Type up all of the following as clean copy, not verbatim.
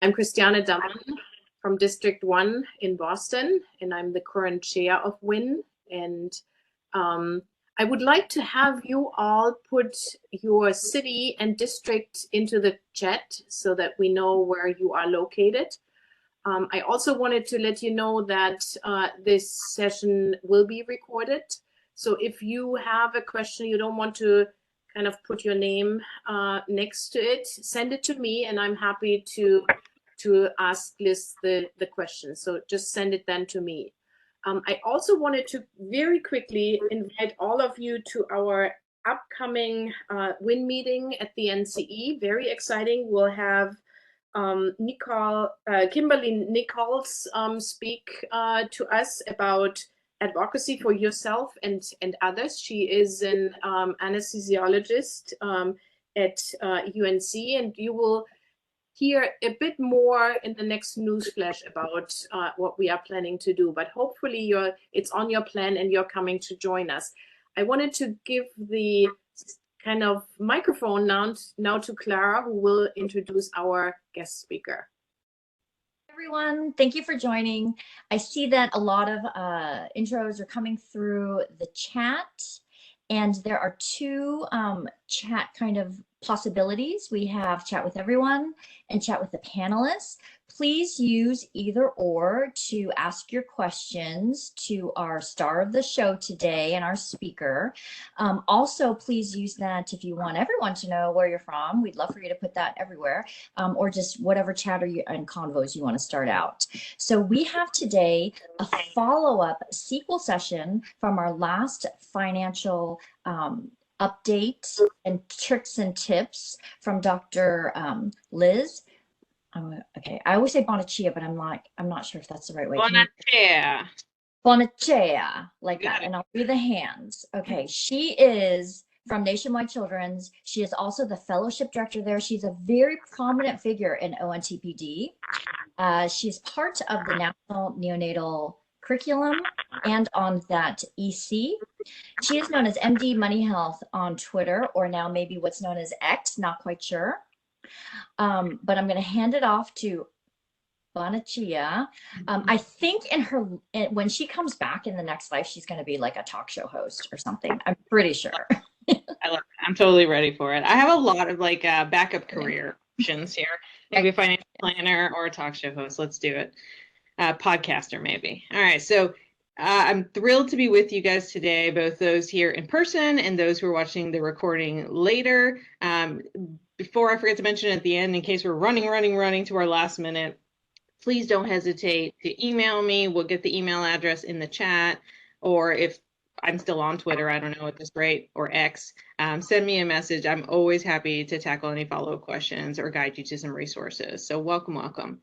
I'm Christiane Dammann from District 1 in Boston, and I'm the current chair of WiNning. And I would like to have you all put your city and district into the chat so that we know where you are located. I also wanted to let you know that this session will be recorded. So if you have a question, you don't want to kind of put your name next to it, send it to me, and I'm happy to ask Liz the question. So just send it then to me. I also wanted to very quickly invite all of you to our upcoming WiNning meeting at the NCE. Very exciting. We'll have Kimberly Nichols speak to us about advocacy for yourself and others. She is an anesthesiologist at UNC, and you will hear a bit more in the next news flash about what we are planning to do. But hopefully it's on your plan and you're coming to join us. I wanted to give the kind of microphone now to Clara, who will introduce our guest speaker. Everyone, thank you for joining. I see that a lot of intros are coming through the chat, and there are two chat kind of possibilities. We have chat with everyone and chat with the panelists. Please use either or to ask your questions to our star of the show today and our speaker. Also, please use that if you want everyone to know where you're from. We'd love for you to put that everywhere, or just whatever chat and convos you want to start out. So we have today a follow-up SQL session from our last financial update and tricks and tips from Dr. Liz. Okay, I always say Bonachea, but I'm not sure if that's the right way. Bonachea. Bonachea, like that, and I'll be the hands. Okay, she is from Nationwide Children's. She is also the fellowship director there. She's a very prominent figure in ONTPD. She's part of the National Neonatal Curriculum and on that EC. She is known as MD Money Health on Twitter, or now maybe what's known as X, not quite sure. But I'm going to hand it off to Bonachea. I think when she comes back in the next life, she's going to be like a talk show host or something. I'm pretty sure. I love it. I'm totally ready for it. I have a lot of like backup career options here. Maybe a financial planner or a talk show host. Let's do it. Podcaster, maybe. All right. So I'm thrilled to be with you guys today, both those here in person and those who are watching the recording later. Before I forget to mention at the end, in case we're running to our last minute, please don't hesitate to email me. We'll get the email address in the chat, or if I'm still on Twitter, I don't know at this rate, or X, send me a message. I'm always happy to tackle any follow-up questions or guide you to some resources. So welcome.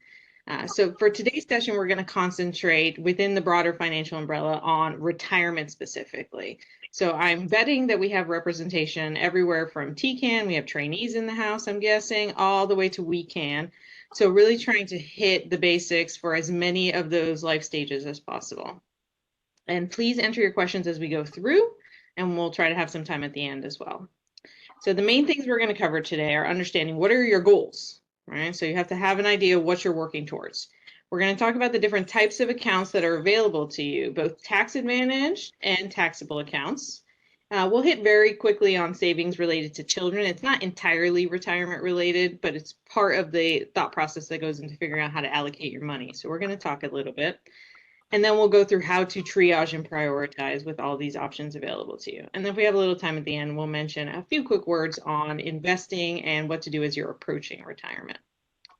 So for today's session, we're going to concentrate within the broader financial umbrella on retirement specifically. So I'm betting that we have representation everywhere from TCAN, we have trainees in the house, I'm guessing, all the way to WeCan. So really trying to hit the basics for as many of those life stages as possible. And please enter your questions as we go through, and we'll try to have some time at the end as well. So the main things we're going to cover today are understanding what are your goals, right? So you have to have an idea of what you're working towards. We're going to talk about the different types of accounts that are available to you, both tax advantaged and taxable accounts. We'll hit very quickly on savings related to children. It's not entirely retirement related, but it's part of the thought process that goes into figuring out how to allocate your money. So we're going to talk a little bit. And then we'll go through how to triage and prioritize with all these options available to you. And then if we have a little time at the end, we'll mention a few quick words on investing and what to do as you're approaching retirement.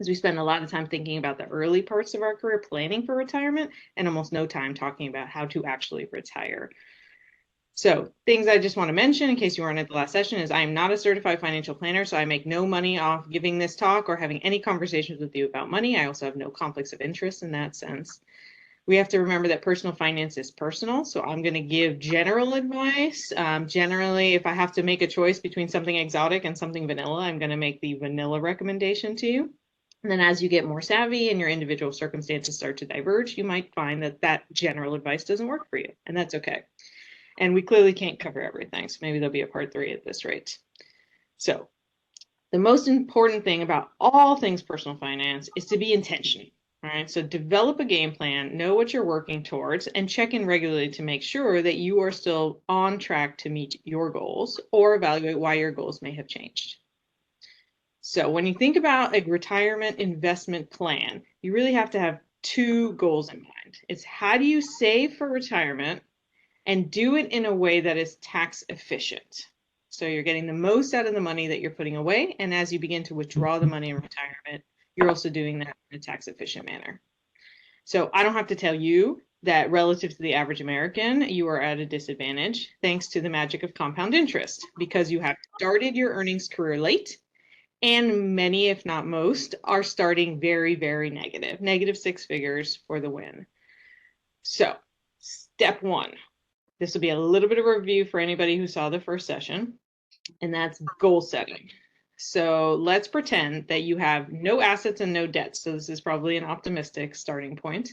As we spend a lot of time thinking about the early parts of our career planning for retirement and almost no time talking about how to actually retire. So things I just want to mention in case you weren't at the last session is I am not a certified financial planner, so I make no money off giving this talk or having any conversations with you about money. I also have no conflicts of interest in that sense. We have to remember that personal finance is personal, so I'm going to give general advice. Generally, if I have to make a choice between something exotic and something vanilla, I'm going to make the vanilla recommendation to you. And then as you get more savvy and your individual circumstances start to diverge, you might find that that general advice doesn't work for you, and that's okay. And we clearly can't cover everything, so maybe there'll be a part 3 at this rate. So The most important thing about all things personal finance is to be intentional. All right, so develop a game plan, know what you're working towards, and check in regularly to make sure that you are still on track to meet your goals or evaluate why your goals may have changed. So when you think about a retirement investment plan, you really have to have two goals in mind. It's how do you save for retirement and do it in a way that is tax efficient. So you're getting the most out of the money that you're putting away. And as you begin to withdraw the money in retirement, you're also doing that in a tax efficient manner. So I don't have to tell you that relative to the average American, you are at a disadvantage thanks to the magic of compound interest because you have started your earnings career late. And many, if not most, are starting very, very negative, negative six figures for the win. So step one, this will be a little bit of a review for anybody who saw the first session, and that's goal setting. So let's pretend that you have no assets and no debts. So this is probably an optimistic starting point.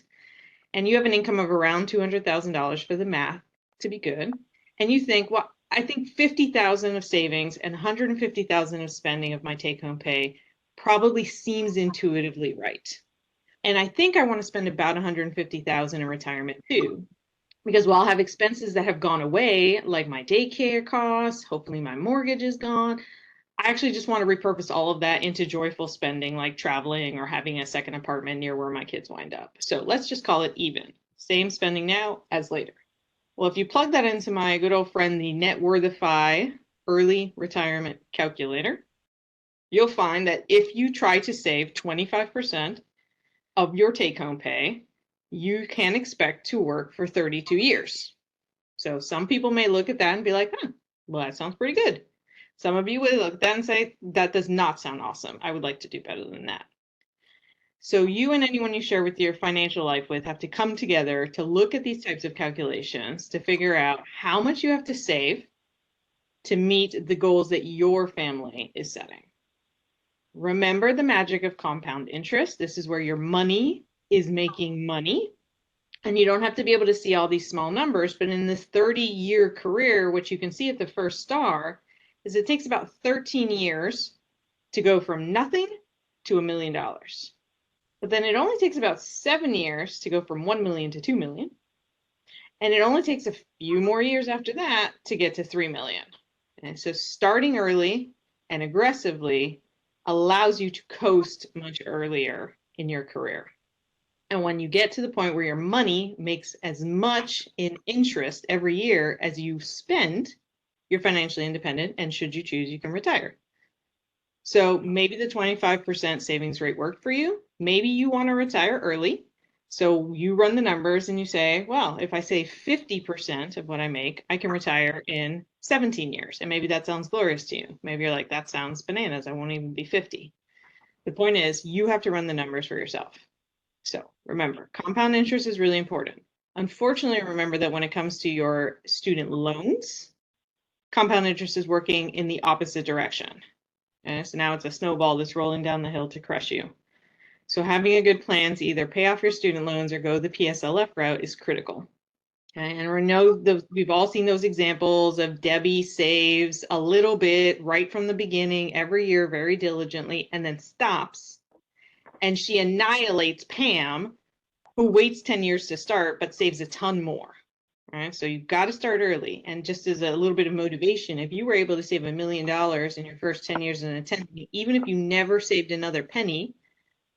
And you have an income of around $200,000 for the math to be good. And you think, well, I think 50,000 of savings and 150,000 of spending of my take-home pay probably seems intuitively right. And I think I want to spend about 150,000 in retirement too, because while I'll have expenses that have gone away, like my daycare costs, hopefully my mortgage is gone, I actually just want to repurpose all of that into joyful spending, like traveling or having a second apartment near where my kids wind up. So let's just call it even. Same spending now as later. Well, if you plug that into my good old friend, the Networthify early retirement calculator, you'll find that if you try to save 25% of your take-home pay, you can expect to work for 32 years. So some people may look at that and be like, well, that sounds pretty good. Some of you will look at that and say, that does not sound awesome. I would like to do better than that. So you and anyone you share with your financial life with have to come together to look at these types of calculations to figure out how much you have to save to meet the goals that your family is setting. Remember the magic of compound interest. This is where your money is making money. And you don't have to be able to see all these small numbers, but in this 30-year career, which you can see at the first star, is it takes about 13 years to go from nothing to $1 million. But then it only takes about 7 years to go from 1 million to 2 million. And it only takes a few more years after that to get to 3 million. And so starting early and aggressively allows you to coast much earlier in your career. And when you get to the point where your money makes as much in interest every year as you spend, you're financially independent, and should you choose, you can retire. So maybe the 25% savings rate worked for you. Maybe you want to retire early. So you run the numbers and you say, well, if I save 50% of what I make, I can retire in 17 years. And maybe that sounds glorious to you. Maybe you're like, that sounds bananas. I won't even be 50. The point is, you have to run the numbers for yourself. So remember, compound interest is really important. Unfortunately, remember that when it comes to your student loans, compound interest is working in the opposite direction. Okay, so now it's a snowball that's rolling down the hill to crush you. So having a good plan to either pay off your student loans or go the PSLF route is critical. Okay, and we've all seen those examples of Debbie saves a little bit right from the beginning every year very diligently and then stops. And she annihilates Pam, who waits 10 years to start but saves a ton more. All right, so you've got to start early. And just as a little bit of motivation, if you were able to save $1 million in your first 10 years in a 10, even if you never saved another penny,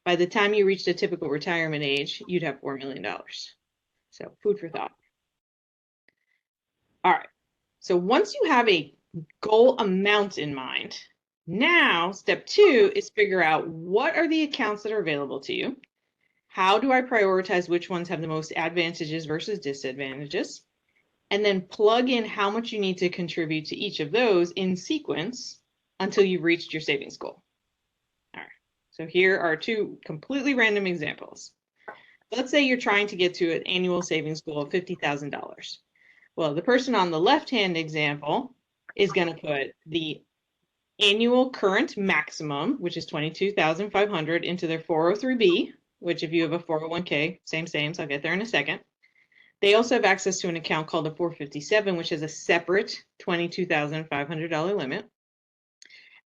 by the time you reached a typical retirement age, you'd have $4 million. So food for thought. All right, so once you have a goal amount in mind, now step 2 is figure out what are the accounts that are available to you. How do I prioritize which ones have the most advantages versus disadvantages? And then plug in how much you need to contribute to each of those in sequence until you've reached your savings goal. All right, so here are 2 completely random examples. Let's say you're trying to get to an annual savings goal of $50,000. Well, the person on the left-hand example is going to put the annual current maximum, which is $22,500, into their 403B, which if you have a 401k, same, so I'll get there in a second. They also have access to an account called a 457, which is a separate $22,500 limit.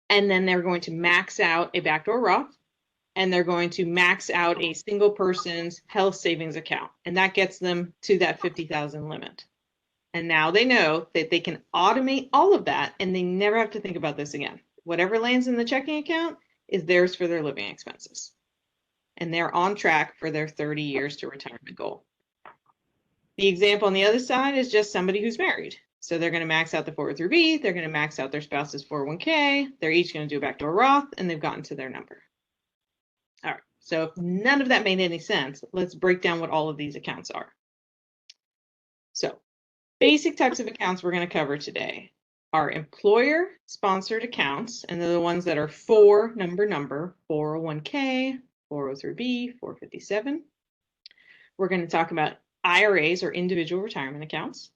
And then they're going to max out a backdoor Roth, and they're going to max out a single person's health savings account. And that gets them to that 50,000 limit. And now they know that they can automate all of that and they never have to think about this again. Whatever lands in the checking account is theirs for their living expenses. And they're on track for their 30 years to retirement goal. The example on the other side is just somebody who's married. So they're going to max out the 403B, they're going to max out their spouse's 401k, they're each going to do a backdoor Roth, and they've gotten to their number. All right, so if none of that made any sense, let's break down what all of these accounts are. So basic types of accounts we're going to cover today are employer-sponsored accounts, and they're the ones that are number, 401k, 403b, 457. We're going to talk about IRAs or individual retirement accounts.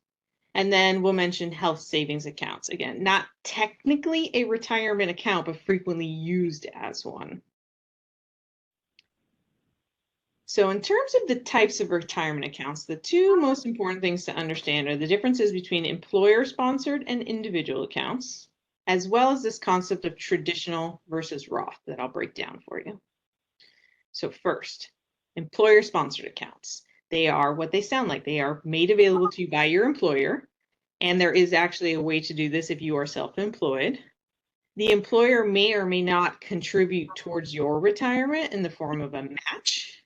And then we'll mention health savings accounts. Again, not technically a retirement account, but frequently used as one. So in terms of the types of retirement accounts, the two most important things to understand are the differences between employer-sponsored and individual accounts, as well as this concept of traditional versus Roth that I'll break down for you. So first, employer-sponsored accounts. They are what they sound like. They are made available to you by your employer, and there is actually a way to do this if you are self-employed. The employer may or may not contribute towards your retirement in the form of a match.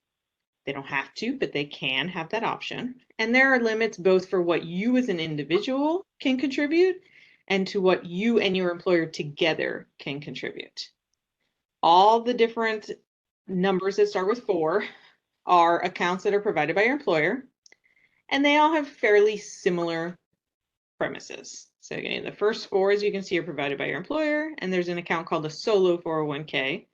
They don't have to, but they can have that option. And there are limits both for what you as an individual can contribute and to what you and your employer together can contribute. All the different numbers that start with 4 are accounts that are provided by your employer, and they all have fairly similar premises. So again, the first 4, as you can see, are provided by your employer, and there's an account called a solo 401k,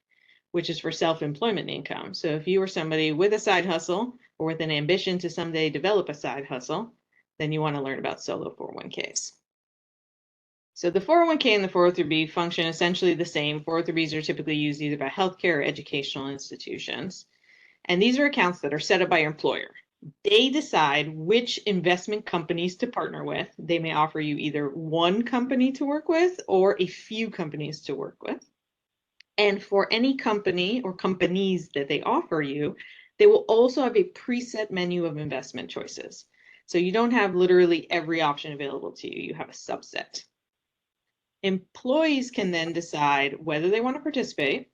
which is for self-employment income. So if you are somebody with a side hustle or with an ambition to someday develop a side hustle, then you want to learn about solo 401ks. So the 401k and the 403b function essentially the same. 403bs are typically used either by healthcare or educational institutions. And these are accounts that are set up by your employer. They decide which investment companies to partner with. They may offer you either one company to work with or a few companies to work with. And for any company or companies that they offer you, they will also have a preset menu of investment choices. So you don't have literally every option available to you. You have a subset. Employees can then decide whether they want to participate,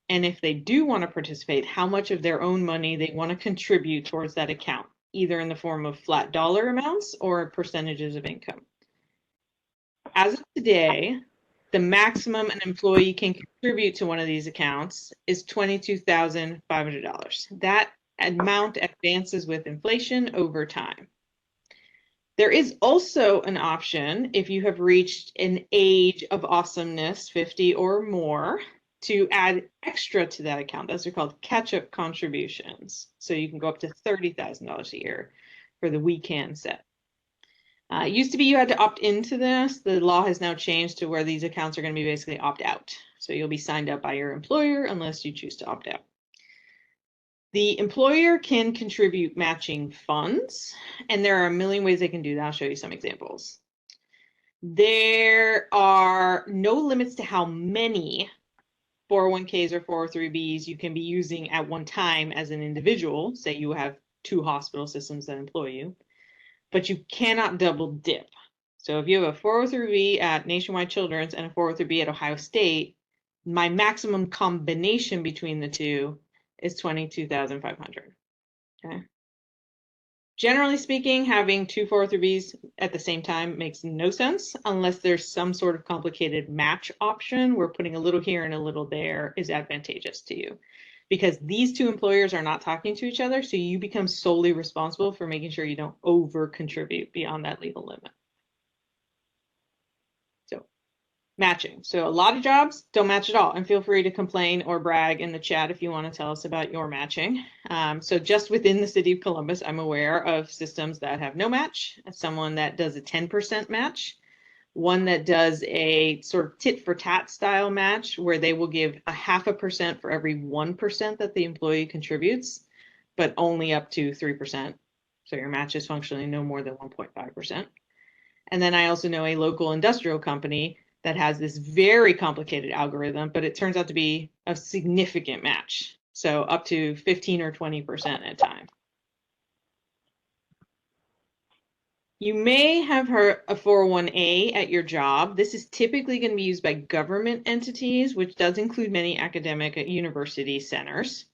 and if they do want to participate, how much of their own money they want to contribute towards that account, either in the form of flat dollar amounts or percentages of income. As of today, the maximum an employee can contribute to one of these accounts is $22,500. That amount advances with inflation over time. There is also an option if you have reached an age of awesomeness, 50 or more, to add extra to that account. Those are called catch-up contributions. So you can go up to $30,000 a year for the we can set. It used to be you had to opt into this. The law has now changed to where these accounts are going to be basically opt out. So you'll be signed up by your employer unless you choose to opt out. The employer can contribute matching funds, and there are a million ways they can do that. I'll show you some examples. There are no limits to how many 401ks or 403bs you can be using at one time as an individual. Say you have 2 hospital systems that employ you, but you cannot double dip. So if you have a 403b at Nationwide Children's and a 403b at Ohio State, my maximum combination between the two is $22,500. Okay. Generally speaking, having 2 403bs at the same time makes no sense unless there's some sort of complicated match option where putting a little here and a little there is advantageous to you. Because these 2 employers are not talking to each other, so you become solely responsible for making sure you don't over contribute beyond that legal limit. So matching. So a lot of jobs don't match at all, and feel free to complain or brag in the chat if you want to tell us about your matching. So just within the city of Columbus, I'm aware of systems that have no match, someone that does a 10% match, one that does a sort of tit for tat style match where they will give a 0.5% for every 1% that the employee contributes, but only up to 3%. So your match is functionally no more than 1.5%. And then I also know a local industrial company that has this very complicated algorithm, but it turns out to be a significant match. So up to 15 or 20% at time. You may have heard a 401A at your job. This is typically going to be used by government entities, which does include many academic university centers.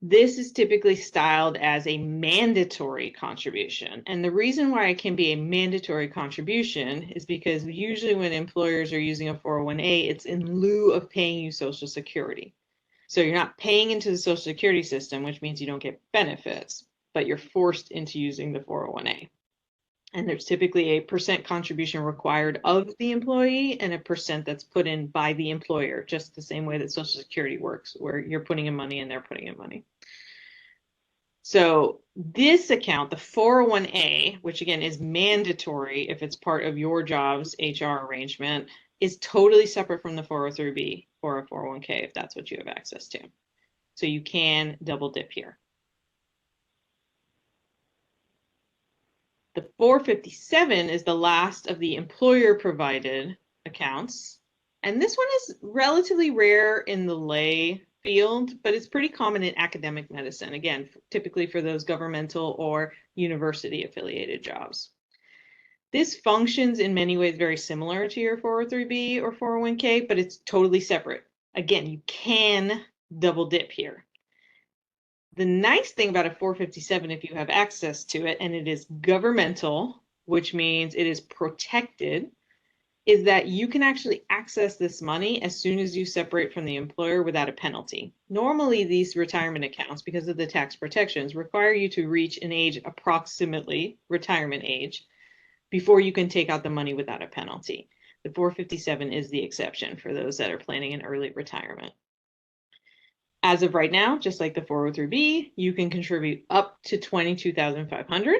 This is typically styled as a mandatory contribution. And the reason why it can be a mandatory contribution is because usually when employers are using a 401A, it's in lieu of paying you Social Security. So you're not paying into the Social Security system, which means you don't get benefits, but you're forced into using the 401A. And there's typically a % contribution required of the employee and a % that's put in by the employer, just the same way that Social Security works, where you're putting in money and they're putting in money. So this account, the 401A, which again is mandatory if it's part of your job's HR arrangement, is totally separate from the 403B or a 401K if that's what you have access to. So you can double dip here. The 457 is the last of the employer-provided accounts. And this one is relatively rare in the lay field, but it's pretty common in academic medicine, again, typically for those governmental or university-affiliated jobs. This functions in many ways very similar to your 403B or 401K, but it's totally separate. Again, you can double dip here. The nice thing about a 457, if you have access to it, and it is governmental, which means it is protected, is that you can actually access this money as soon as you separate from the employer without a penalty. Normally, these retirement accounts, because of the tax protections, require you to reach an age approximately retirement age before you can take out the money without a penalty. The 457 is the exception for those that are planning an early retirement. As of right now, just like the 403B, you can contribute up to $22,500.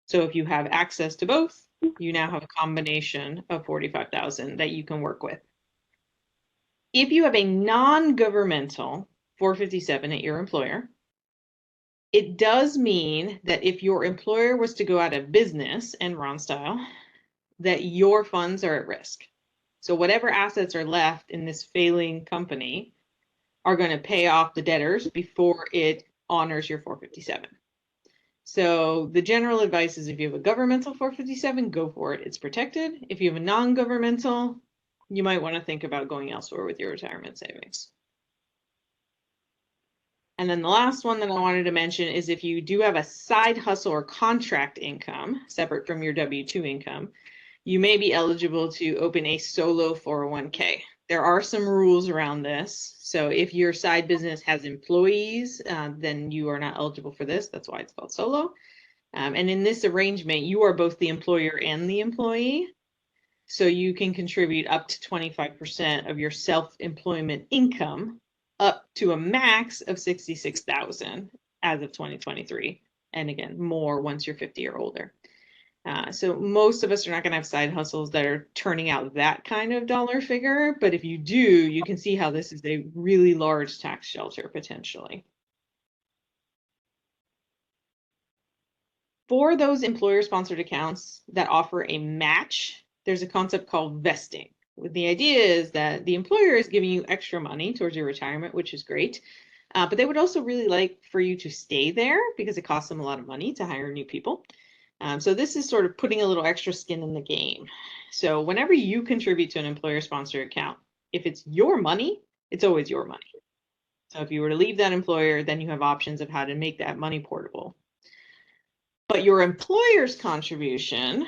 So if you have access to both, you now have a combination of $45,000 that you can work with. If you have a non-governmental 457 at your employer, it does mean that if your employer was to go out of business, Enron style, that your funds are at risk. So whatever assets are left in this failing company are going to pay off the debtors before it honors your 457. So the general advice is if you have a governmental 457, go for it. It's protected. If you have a non-governmental, you might want to think about going elsewhere with your retirement savings. And then the last one that I wanted to mention is if you do have a side hustle or contract income separate from your W-2 income, you may be eligible to open a solo 401k. There are some rules around this. So if your side business has employees, then you are not eligible for this. That's why it's called solo. And in this arrangement, you are both the employer and the employee. So you can contribute up to 25% of your self-employment income up to a max of $66,000 as of 2023. And again, more once you're 50 or older. So most of us are not going to have side hustles that are turning out that kind of dollar figure. But if you do, you can see how this is a really large tax shelter potentially. For those employer-sponsored accounts that offer a match, there's a concept called vesting. The idea is that the employer is giving you extra money towards your retirement, which is great. But they would also really like for you to stay there because it costs them a lot of money to hire new people. So this is sort of putting a little extra skin in the game. So whenever you contribute to an employer-sponsored account, if it's your money, it's always your money. So if you were to leave that employer, then you have options of how to make that money portable. But your employer's contribution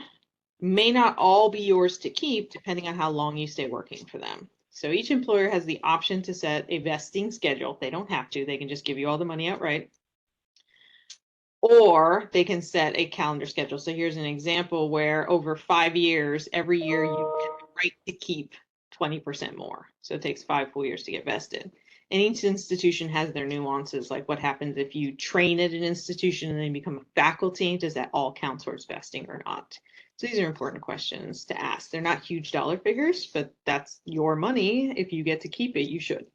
may not all be yours to keep depending on how long you stay working for them. So each employer has the option to set a vesting schedule. They don't have to, they can just give you all the money outright. Or they can set a calendar schedule. So here's an example where over 5 years, every year you get the right to keep 20% more. So it takes 5 full years to get vested. And each institution has their nuances, like what happens if you train at an institution and then become a faculty, does that all count towards vesting or not? So these are important questions to ask. They're not huge dollar figures, but that's your money. If you get to keep it, you should.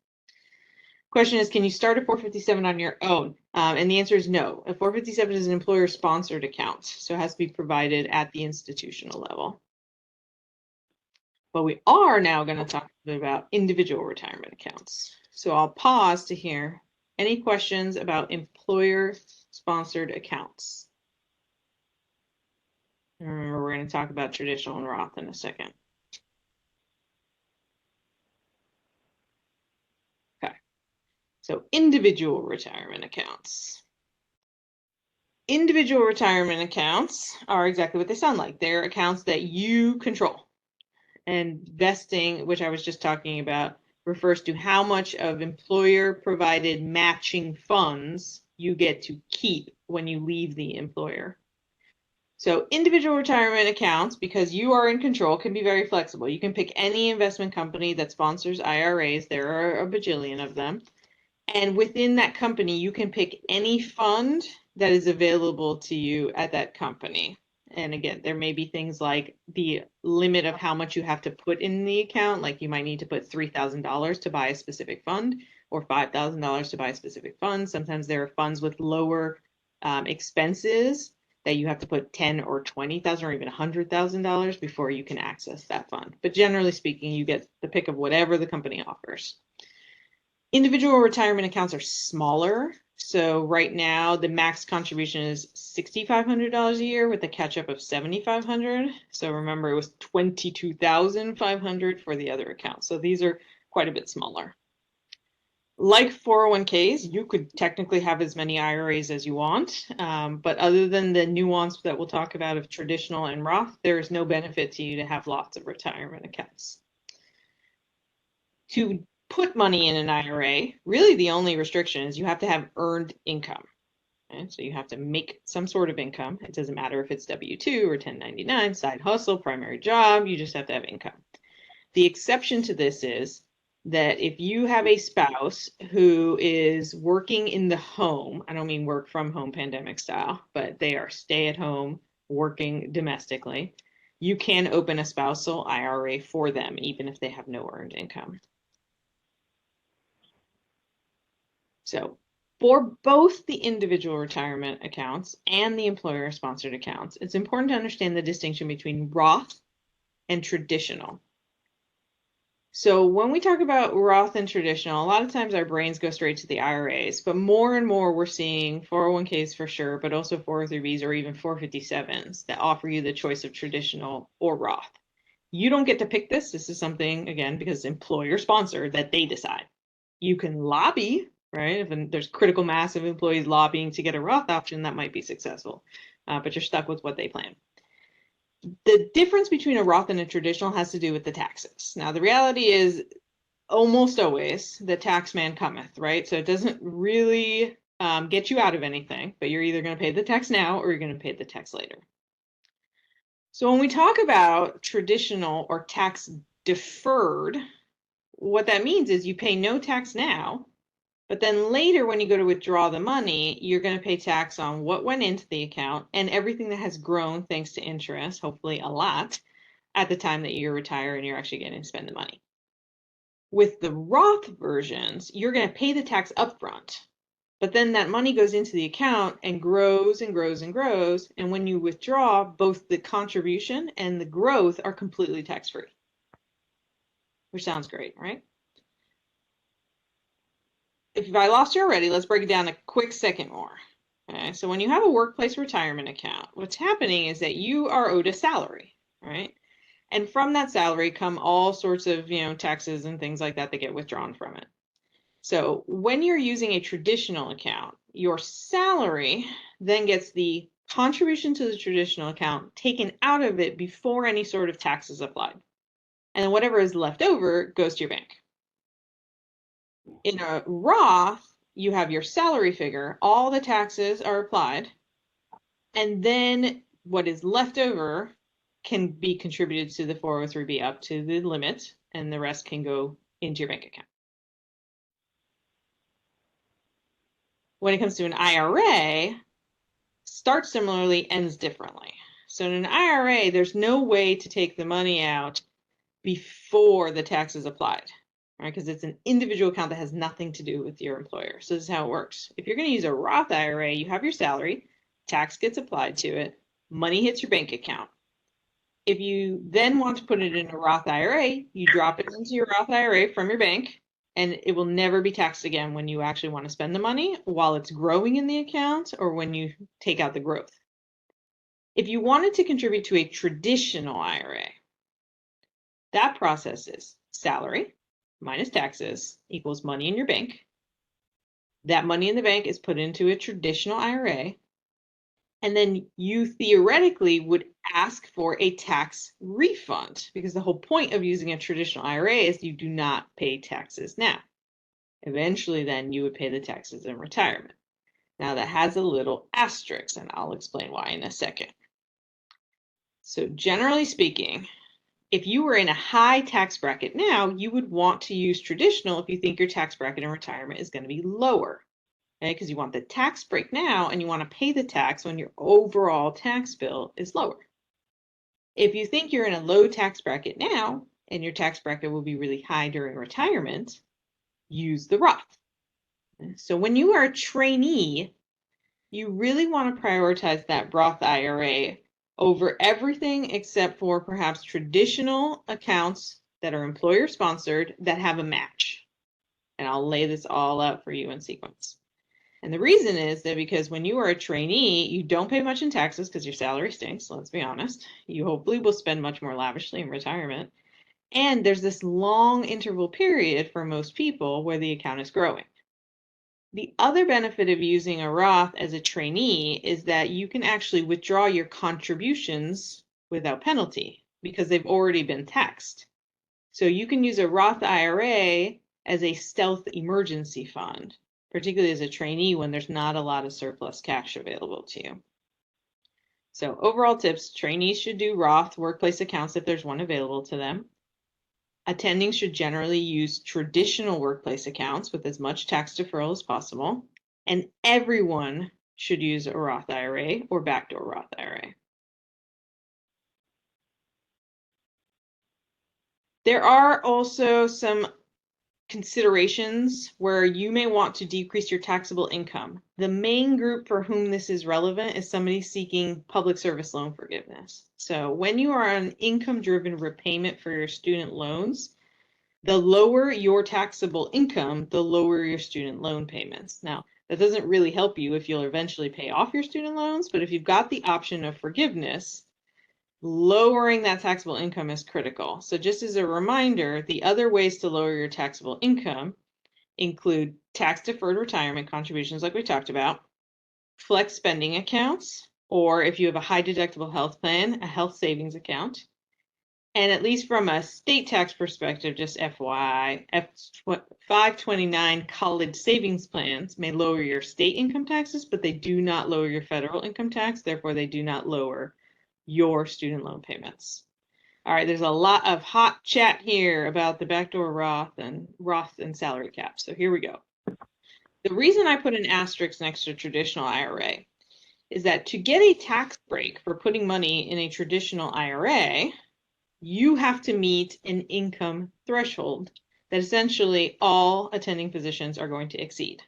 Question is, can you start a 457 on your own? And the answer is no. A 457 is an employer-sponsored account, so it has to be provided at the institutional level. But we are now going to talk a bit about individual retirement accounts. So I'll pause to hear any questions about employer-sponsored accounts. And remember, we're going to talk about traditional and Roth in a second. Okay, so individual retirement accounts. Individual retirement accounts are exactly what they sound like. They're accounts that you control. And vesting, which I was just talking about, refers to how much of employer-provided matching funds you get to keep when you leave the employer. So individual retirement accounts, because you are in control, can be very flexible. You can pick any investment company that sponsors IRAs. There are a bajillion of them. And within that company, you can pick any fund that is available to you at that company. And again, there may be things like the limit of how much you have to put in the account. Like you might need to put $3,000 to buy a specific fund or $5,000 to buy a specific fund. Sometimes there are funds with lower expenses that you have to put $10,000 or $20,000 or even $100,000 before you can access that fund. But generally speaking, you get the pick of whatever the company offers. Individual retirement accounts are smaller. So right now, the max contribution is $6,500 a year with a catch-up of $7,500. So remember, it was $22,500 for the other account. So these are quite a bit smaller. Like 401ks, you could technically have as many IRAs as you want. But other than the nuance that we'll talk about of traditional and Roth, there is no benefit to you to have lots of retirement accounts. To put money in an IRA, really the only restriction is you have to have earned income. Okay? So you have to make some sort of income. It doesn't matter if it's W-2 or 1099, side hustle, primary job, you just have to have income. The exception to this is that if you have a spouse who is working in the home, I don't mean work from home pandemic style, but they are stay at home working domestically, you can open a spousal IRA for them, even if they have no earned income. So for both the individual retirement accounts and the employer-sponsored accounts, it's important to understand the distinction between Roth and traditional. So when we talk about Roth and traditional, a lot of times our brains go straight to the IRAs, but more and more we're seeing 401ks for sure, but also 403bs or even 457s that offer you the choice of traditional or Roth. You don't get to pick this. This is something, again, because it's employer-sponsored, that they decide. You can lobby, right? If there's critical mass of employees lobbying to get a Roth option, that might be successful, but you're stuck with what they plan. The difference between a Roth and a traditional has to do with the taxes. Now, the reality is almost always the tax man cometh, right? So it doesn't really get you out of anything, but you're either going to pay the tax now or you're going to pay the tax later. So when we talk about traditional or tax deferred, what that means is you pay no tax now, but then later when you go to withdraw the money, you're going to pay tax on what went into the account and everything that has grown thanks to interest, hopefully a lot, at the time that you retire and you're actually going to spend the money. With the Roth versions, you're going to pay the tax upfront, but then that money goes into the account and grows and grows and grows. And when you withdraw, both the contribution and the growth are completely tax-free, which sounds great, right? If I lost you already, let's break it down a quick second more. Okay, so when you have a workplace retirement account, what's happening is that you are owed a salary, right? And from that salary come all sorts of, taxes and things like that that get withdrawn from it. So when you're using a traditional account, your salary then gets the contribution to the traditional account taken out of it before any sort of tax is applied. And then whatever is left over goes to your bank. In a Roth, you have your salary figure, all the taxes are applied, and then what is left over can be contributed to the 403b up to the limit, and the rest can go into your bank account. When it comes to an IRA, starts similarly, ends differently. So in an IRA, there's no way to take the money out before the tax is applied. Right, because it's an individual account that has nothing to do with your employer. So this is how it works. If you're going to use a Roth IRA, you have your salary, tax gets applied to it, money hits your bank account. If you then want to put it in a Roth IRA, you drop it into your Roth IRA from your bank, and it will never be taxed again when you actually want to spend the money while it's growing in the account or when you take out the growth. If you wanted to contribute to a traditional IRA, that process is salary minus taxes equals money in your bank. That money in the bank is put into a traditional IRA, and then you theoretically would ask for a tax refund, because the whole point of using a traditional IRA is you do not pay taxes now. Eventually, then you would pay the taxes in retirement. Now that has a little asterisk, and I'll explain why in a second. So generally speaking, if you were in a high tax bracket now, you would want to use traditional if you think your tax bracket in retirement is going to be lower. Okay, because you want the tax break now and you want to pay the tax when your overall tax bill is lower. If you think you're in a low tax bracket now and your tax bracket will be really high during retirement, use the Roth. So when you are a trainee, you really want to prioritize that Roth IRA over everything except for perhaps traditional accounts that are employer sponsored that have a match. And I'll lay this all out for you in sequence. And the reason is that because when you are a trainee, you don't pay much in taxes because your salary stinks, let's be honest. You hopefully will spend much more lavishly in retirement. And there's this long interval period for most people where the account is growing. The other benefit of using a Roth as a trainee is that you can actually withdraw your contributions without penalty because they've already been taxed. So you can use a Roth IRA as a stealth emergency fund, particularly as a trainee when there's not a lot of surplus cash available to you. So overall tips, trainees should do Roth workplace accounts if there's one available to them. Attendings should generally use traditional workplace accounts with as much tax deferral as possible. And everyone should use a Roth IRA or backdoor Roth IRA. There are also some considerations where you may want to decrease your taxable income. The main group for whom this is relevant is somebody seeking public service loan forgiveness. So when you are on income-driven repayment for your student loans, the lower your taxable income, the lower your student loan payments. Now, that doesn't really help you if you'll eventually pay off your student loans, but if you've got the option of forgiveness, lowering that taxable income is critical. So just as a reminder, the other ways to lower your taxable income include tax-deferred retirement contributions like we talked about, flex spending accounts, or if you have a high deductible health plan, a health savings account. And at least from a state tax perspective, just FYI, 529 college savings plans may lower your state income taxes, but they do not lower your federal income tax. Therefore, they do not lower your student loan payments. All right, there's a lot of hot chat here about the backdoor Roth and salary cap. So here we go. The reason I put an asterisk next to traditional IRA is that to get a tax break for putting money in a traditional IRA, you have to meet an income threshold that essentially all attending physicians are going to exceed.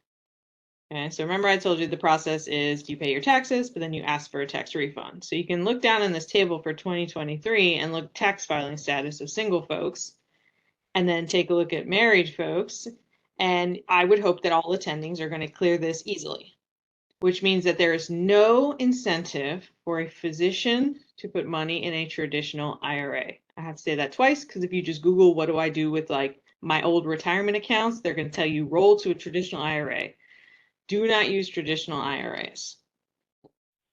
Okay, so remember I told you the process is you pay your taxes, but then you ask for a tax refund. So you can look down in this table for 2023 and look tax filing status of single folks, and then take a look at married folks. And I would hope that all attendings are going to clear this easily, which means that there is no incentive for a physician to put money in a traditional IRA. I have to say that twice because if you just Google what do I do with like my old retirement accounts, they're going to tell you roll to a traditional IRA. Do not use traditional IRAs.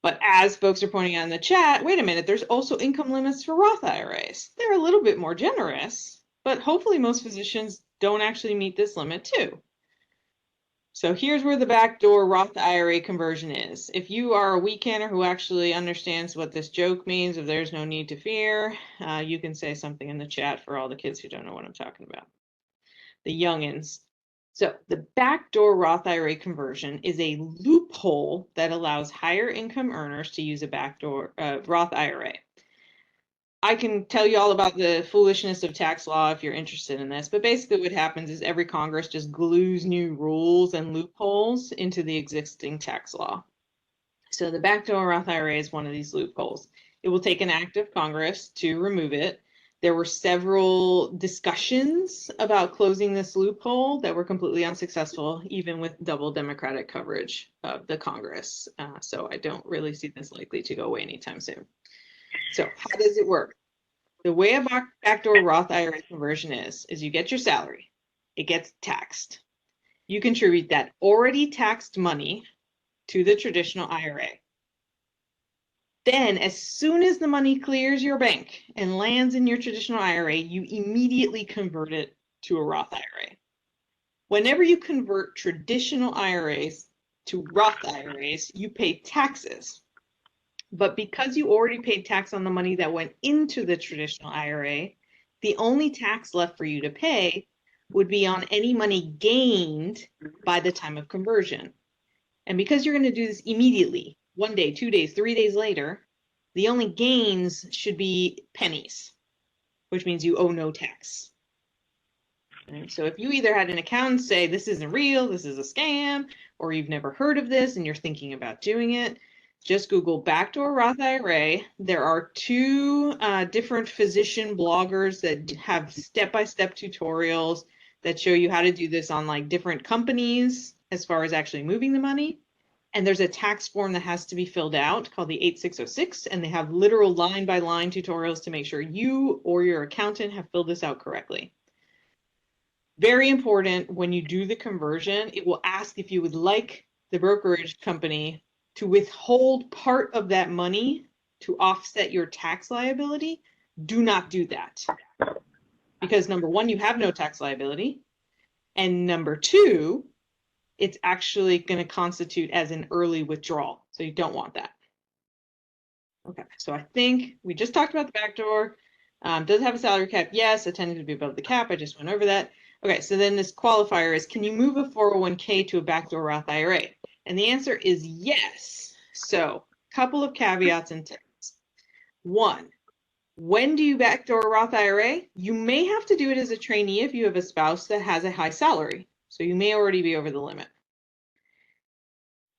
But as folks are pointing out in the chat, wait a minute, there's also income limits for Roth IRAs. They're a little bit more generous, but hopefully most physicians don't actually meet this limit too. So here's where the backdoor Roth IRA conversion is. If you are a weekender who actually understands what this joke means, if there's no need to fear, you can say something in the chat for all the kids who don't know what I'm talking about. The youngins. So the backdoor Roth IRA conversion is a loophole that allows higher income earners to use a backdoor Roth IRA. I can tell you all about the foolishness of tax law if you're interested in this, but basically what happens is every Congress just glues new rules and loopholes into the existing tax law. So the backdoor Roth IRA is one of these loopholes. It will take an act of Congress to remove it. There were several discussions about closing this loophole that were completely unsuccessful, even with double Democratic coverage of the Congress. So I don't really see this likely to go away anytime soon. So how does it work? The way a backdoor Roth IRA conversion is you get your salary. It gets taxed. You contribute that already taxed money to the traditional IRA. Then, as soon as the money clears your bank and lands in your traditional IRA, you immediately convert it to a Roth IRA. Whenever you convert traditional IRAs to Roth IRAs, you pay taxes. But because you already paid tax on the money that went into the traditional IRA, the only tax left for you to pay would be on any money gained by the time of conversion. And because you're going to do this immediately, 1 day, 2 days, 3 days later, the only gains should be pennies, which means you owe no tax. And so if you either had an accountant say, this isn't real, this is a scam, or you've never heard of this and you're thinking about doing it, just Google backdoor Roth IRA. There are 2 different physician bloggers that have step-by-step tutorials that show you how to do this on like different companies as far as actually moving the money. And there's a tax form that has to be filled out called the 8606, and they have literal line-by-line tutorials to make sure you or your accountant have filled this out correctly. Very important, when you do the conversion, it will ask if you would like the brokerage company to withhold part of that money to offset your tax liability. Do not do that. Because number 1, you have no tax liability. And number 2, it's actually going to constitute as an early withdrawal. So you don't want that. Okay, so I think we just talked about the backdoor. Does it have a salary cap? Yes, intended to be above the cap. I just went over that. Okay, so then this qualifier is, can you move a 401k to a backdoor Roth IRA? And the answer is yes. So a couple of caveats and tips. 1, when do you backdoor a Roth IRA? You may have to do it as a trainee if you have a spouse that has a high salary. So you may already be over the limit.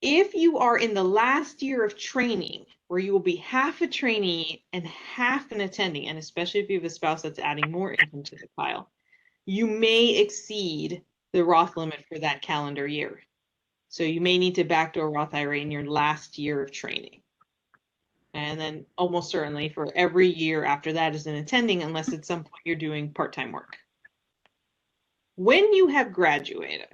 If you are in the last year of training, where you will be half a trainee and half an attending, and especially if you have a spouse that's adding more income to the pile, you may exceed the Roth limit for that calendar year. So you may need to backdoor Roth IRA in your last year of training. And then almost certainly for every year after that as an attending, unless at some point you're doing part-time work. When you have graduated,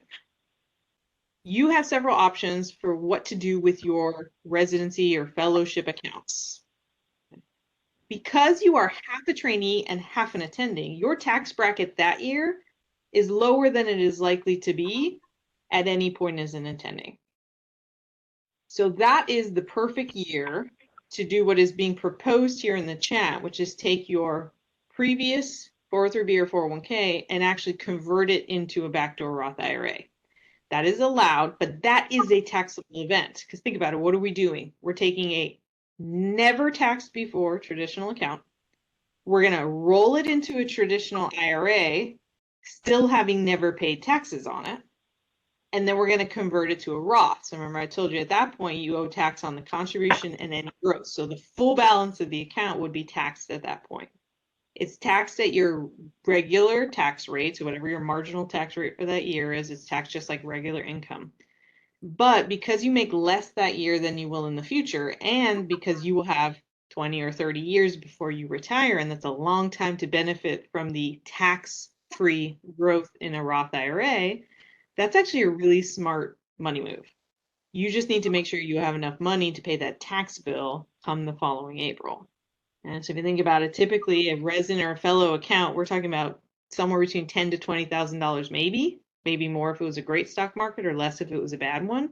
you have several options for what to do with your residency or fellowship accounts. Because you are half a trainee and half an attending, your tax bracket that year is lower than it is likely to be at any point as an attending. So that is the perfect year to do what is being proposed here in the chat, which is take your previous 403B or 401k and actually convert it into a backdoor Roth IRA. That is allowed, but that is a taxable event. Because think about it, what are we doing? We're taking a never taxed before traditional account. We're going to roll it into a traditional IRA, still having never paid taxes on it. And then we're going to convert it to a Roth. So remember, I told you at that point, you owe tax on the contribution and any growth. So the full balance of the account would be taxed at that point. It's taxed at your regular tax rate, so whatever your marginal tax rate for that year is, it's taxed just like regular income. But because you make less that year than you will in the future, and because you will have 20 or 30 years before you retire, and that's a long time to benefit from the tax-free growth in a Roth IRA, that's actually a really smart money move. You just need to make sure you have enough money to pay that tax bill come the following April. And so if you think about it, typically a resident or a fellow account, we're talking about somewhere between $10,000 to $20,000 maybe more if it was a great stock market or less if it was a bad one.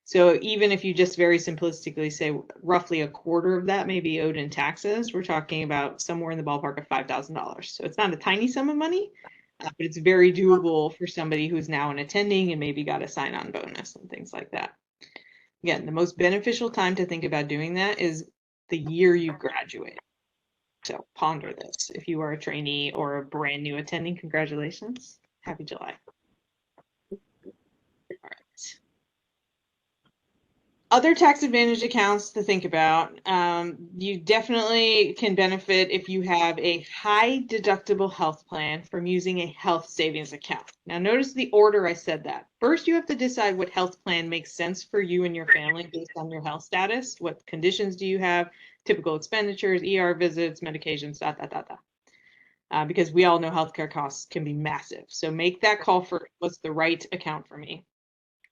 So even if you just very simplistically say roughly a quarter of that may be owed in taxes, we're talking about somewhere in the ballpark of $5,000. So it's not a tiny sum of money, but it's very doable for somebody who's now an attending and maybe got a sign-on bonus and things like that. Again, the most beneficial time to think about doing that is the year you graduate. So ponder this. If you are a trainee or a brand new attending, congratulations. Happy July. All right. Other tax advantage accounts to think about. You definitely can benefit if you have a high deductible health plan from using a health savings account. Now notice the order I said that. First, you have to decide what health plan makes sense for you and your family based on your health status. What conditions do you have? Typical expenditures, ER visits, medications, because we all know healthcare costs can be massive. So make that call for what's the right account for me.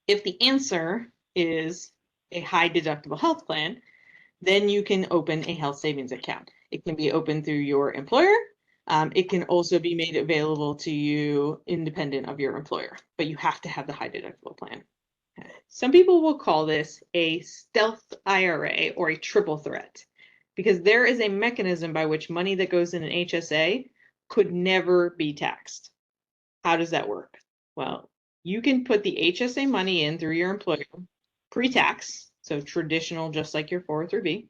If the answer is a high deductible health plan, then you can open a health savings account. It can be opened through your employer. It can also be made available to you independent of your employer, but you have to have the high deductible plan. Some people will call this a stealth IRA or a triple threat, because there is a mechanism by which money that goes in an HSA could never be taxed. How does that work? Well, you can put the HSA money in through your employer pre-tax, so traditional, just like your 403B.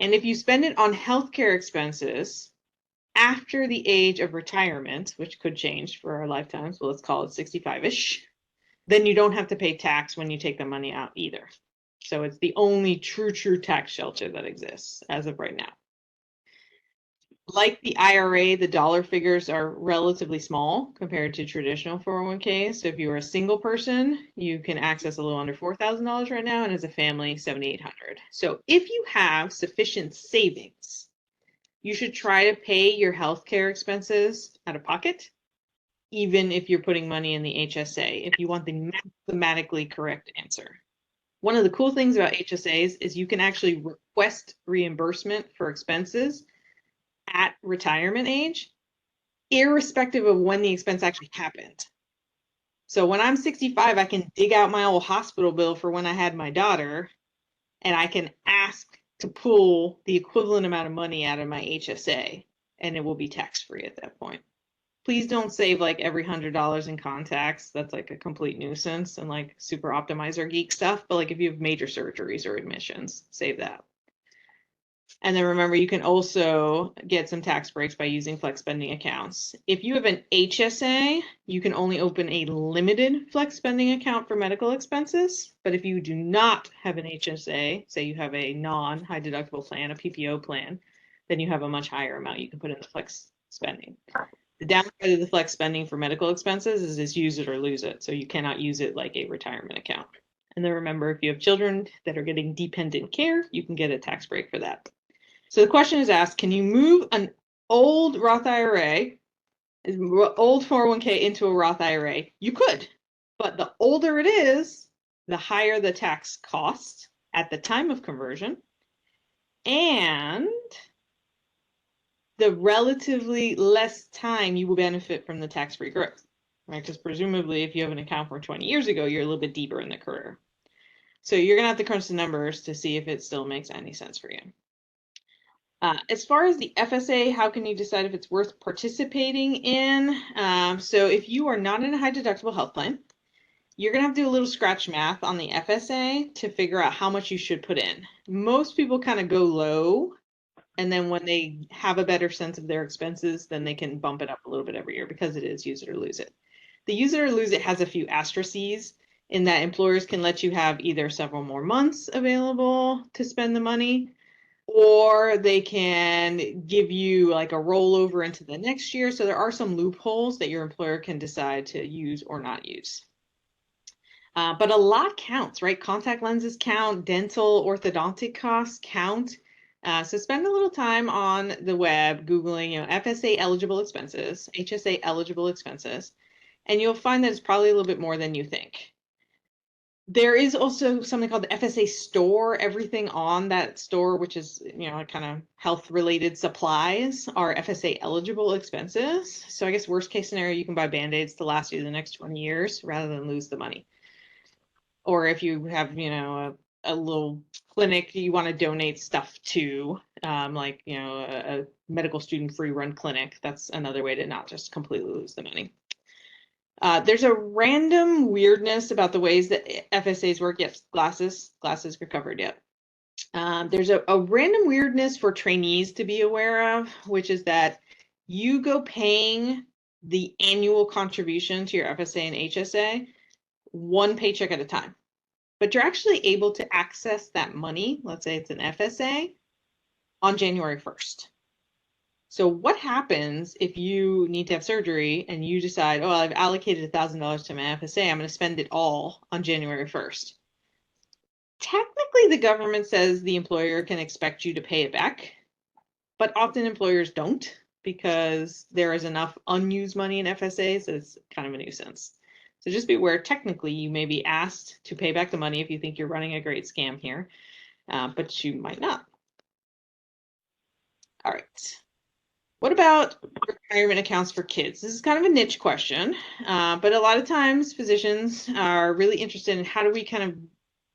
And if you spend it on healthcare expenses after the age of retirement, which could change for our lifetimes, so let's call it 65-ish, then you don't have to pay tax when you take the money out either. So it's the only true tax shelter that exists as of right now. Like the IRA, the dollar figures are relatively small compared to traditional 401ks. So if you are a single person, you can access a little under $4,000 right now, and as a family, $7,800. So if you have sufficient savings, you should try to pay your healthcare expenses out of pocket, even if you're putting money in the HSA, if you want the mathematically correct answer. One of the cool things about HSAs is you can actually request reimbursement for expenses at retirement age, irrespective of when the expense actually happened. So when I'm 65, I can dig out my old hospital bill for when I had my daughter, and I can ask to pull the equivalent amount of money out of my HSA, and it will be tax-free at that point. Please don't save like every $100 in contacts. That's like a complete nuisance and like super optimizer geek stuff. But like if you have major surgeries or admissions, save that. And then remember, you can also get some tax breaks by using flex spending accounts. If you have an HSA, you can only open a limited flex spending account for medical expenses. But if you do not have an HSA, say you have a non-high deductible plan, a PPO plan, then you have a much higher amount you can put in the flex spending. The downside of the flex spending for medical expenses is it's use it or lose it. So you cannot use it like a retirement account. And then remember, if you have children that are getting dependent care, you can get a tax break for that. So the question is asked, can you move an old Roth IRA, old 401k into a Roth IRA? You could, but the older it is, the higher the tax cost at the time of conversion, and the relatively less time you will benefit from the tax-free growth, right? Because presumably if you have an account from 20 years ago, you're a little bit deeper in the career. So you're gonna have to crunch the numbers to see if it still makes any sense for you. As far as the FSA, how can you decide if it's worth participating in? So if you are not in a high deductible health plan, you're gonna have to do a little scratch math on the FSA to figure out how much you should put in. Most people kind of go low, and then when they have a better sense of their expenses, then they can bump it up a little bit every year because it is use it or lose it. The use it or lose it has a few asterisks in that employers can let you have either several more months available to spend the money, or they can give you like a rollover into the next year. So there are some loopholes that your employer can decide to use or not use. But a lot counts, right? Contact lenses count, dental, orthodontic costs count. So spend a little time on the web Googling, FSA eligible expenses, HSA eligible expenses, and you'll find that it's probably a little bit more than you think. There is also something called the FSA store. Everything on that store, which is, kind of health related supplies, are FSA eligible expenses. So I guess worst case scenario, you can buy Band-Aids to last you the next 20 years rather than lose the money. Or if you have, a little clinic you want to donate stuff to, like, a medical student free run clinic, that's another way to not just completely lose the money. There's a random weirdness about the ways that FSAs work. Yes, glasses are covered. Yep. There's a random weirdness for trainees to be aware of, which is that you go paying the annual contribution to your FSA and HSA one paycheck at a time. but you're actually able to access that money, let's say it's an FSA, on January 1st. So what happens if you need to have surgery and you decide, oh, I've allocated $1,000 to my FSA, I'm going to spend it all on January 1st? Technically, the government says the employer can expect you to pay it back, but often employers don't because there is enough unused money in FSAs that it's kind of a nuisance. So just be aware, technically, you may be asked to pay back the money if you think you're running a great scam here, but you might not. All right. What about retirement accounts for kids? This is kind of a niche question, but a lot of times physicians are really interested in how do we kind of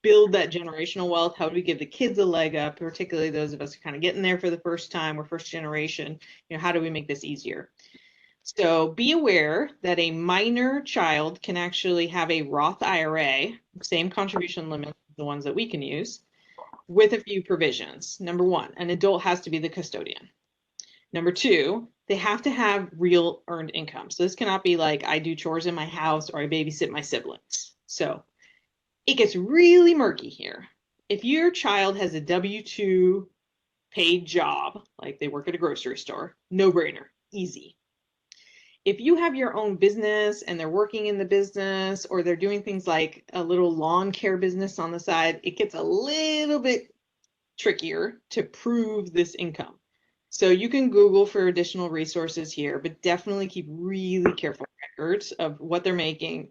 build that generational wealth? How do we give the kids a leg up, particularly those of us who are kind of getting there for the first time or first generation? You know, how do we make this easier? So be aware that a minor child can actually have a Roth IRA, same contribution limit as the ones that we can use, with a few provisions. Number one, an adult has to be the custodian. Number two, they have to have real earned income. So this cannot be like I do chores in my house or I babysit my siblings. So it gets really murky here. If your child has a W-2 paid job, like they work at a grocery store, no brainer, easy. If you have your own business and they're working in the business or they're doing things like a little lawn care business on the side, it gets a little bit trickier to prove this income. So you can Google for additional resources here, but definitely keep really careful records of what they're making,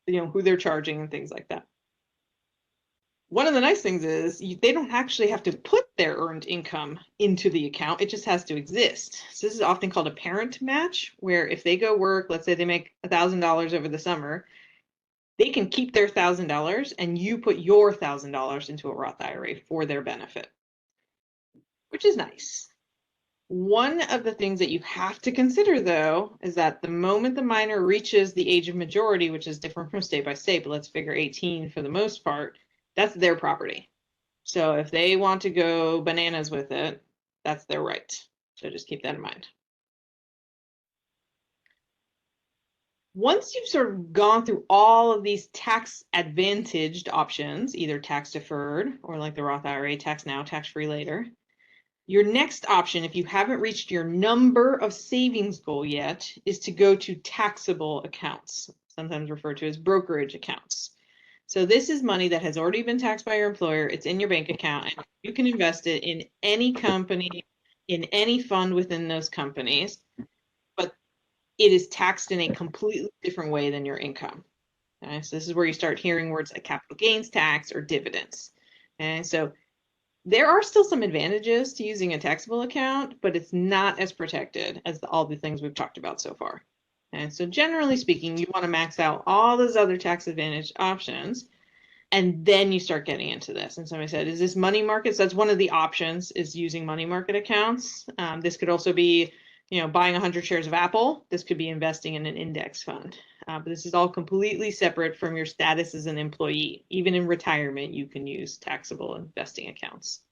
you know, who they're charging and things like that. One of the nice things is they don't actually have to put their earned income into the account. It just has to exist. So this is often called a parent match, where if they go work, let's say they make $1,000 over the summer, they can keep their $1,000 and you put your $1,000 into a Roth IRA for their benefit, which is nice. One of the things that you have to consider, though, is that the moment the minor reaches the age of majority, which is different from state by state, but let's figure 18 for the most part, that's their property. So if they want to go bananas with it, that's their right. So just keep that in mind. Once you've sort of gone through all of these tax advantaged options, either tax deferred or like the Roth IRA, tax now, tax free later, your next option, if you haven't reached your number of savings goal yet, is to go to taxable accounts, sometimes referred to as brokerage accounts. So this is money that has already been taxed by your employer. It's in your bank account, and you can invest it in any company, in any fund within those companies, but it is taxed in a completely different way than your income. Okay? So this is where you start hearing words like capital gains tax or dividends. And so there are still some advantages to using a taxable account, but it's not as protected as all the things we've talked about so far. And so generally speaking, you want to max out all those other tax advantage options, and then you start getting into this. And somebody said, is this money markets? That's one of the options, is using money market accounts. This could also be, you know, buying 100 shares of Apple. This could be investing in an index fund. But this is all completely separate from your status as an employee. Even in retirement, you can use taxable investing accounts.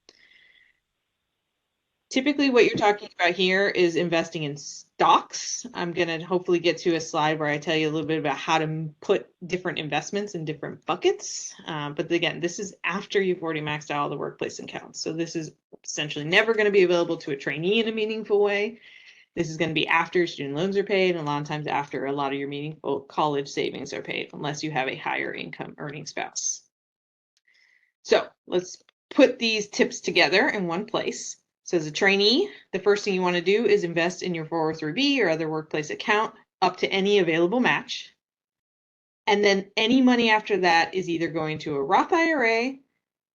Typically, what you're talking about here is investing in stocks. I'm going to hopefully get to a slide where I tell you a little bit about how to put different investments in different buckets. But again, this is after you've already maxed out all the workplace accounts. So this is essentially never going to be available to a trainee in a meaningful way. This is going to be after student loans are paid, and a lot of times after a lot of your meaningful college savings are paid, unless you have a higher income earning spouse. So let's put these tips together in one place. So as a trainee, the first thing you want to do is invest in your 403B or other workplace account up to any available match. And then any money after that is either going to a Roth IRA,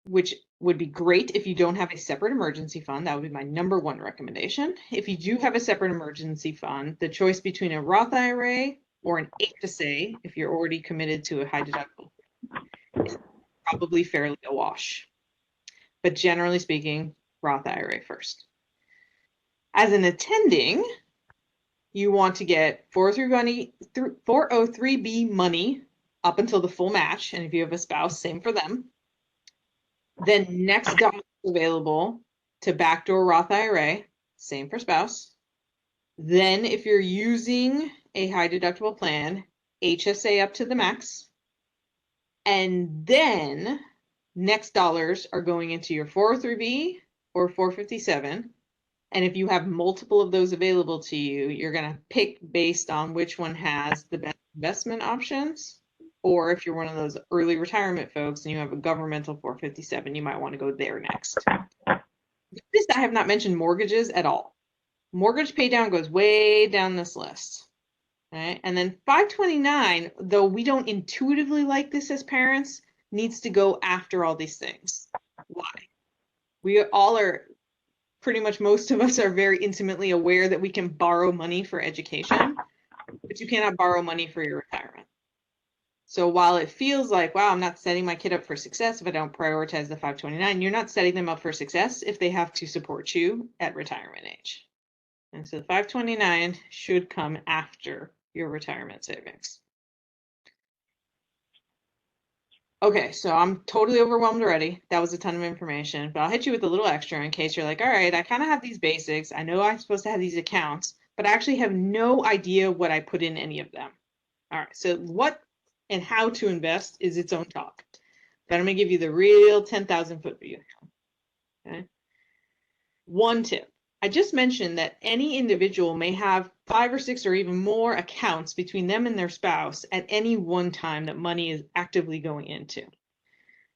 which would be great if you don't have a separate emergency fund. That would be my number one recommendation. If you do have a separate emergency fund, the choice between a Roth IRA or an HSA, if you're already committed to a high deductible, is probably fairly a wash. But generally speaking, Roth IRA first. As an attending, you want to get 403B money up until the full match. And if you have a spouse, same for them. Then next dollars available to backdoor Roth IRA, same for spouse. Then if you're using a high deductible plan, HSA up to the max. And then next dollars are going into your 403B or 457. And if you have multiple of those available to you, you're going to pick based on which one has the best investment options. Or if you're one of those early retirement folks and you have a governmental 457, you might want to go there next. Notice I have not mentioned mortgages at all. Mortgage pay down goes way down this list. Okay? And then 529, though we don't intuitively like this as parents, needs to go after all these things. Why? We all are, pretty much most of us are very intimately aware that we can borrow money for education, but you cannot borrow money for your retirement. So while it feels like, wow, I'm not setting my kid up for success if I don't prioritize the 529, you're not setting them up for success if they have to support you at retirement age. And so the 529 should come after your retirement savings. Okay, so I'm totally overwhelmed already. That was a ton of information, but I'll hit you with a little extra in case you're like, all right, I kind of have these basics. I know I'm supposed to have these accounts, but I actually have no idea what I put in any of them. All right, so what and how to invest is its own talk. But I'm going to give you the real 10,000-foot view. Okay. One tip. I just mentioned that any individual may have 5 or 6 or even more accounts between them and their spouse at any one time that money is actively going into.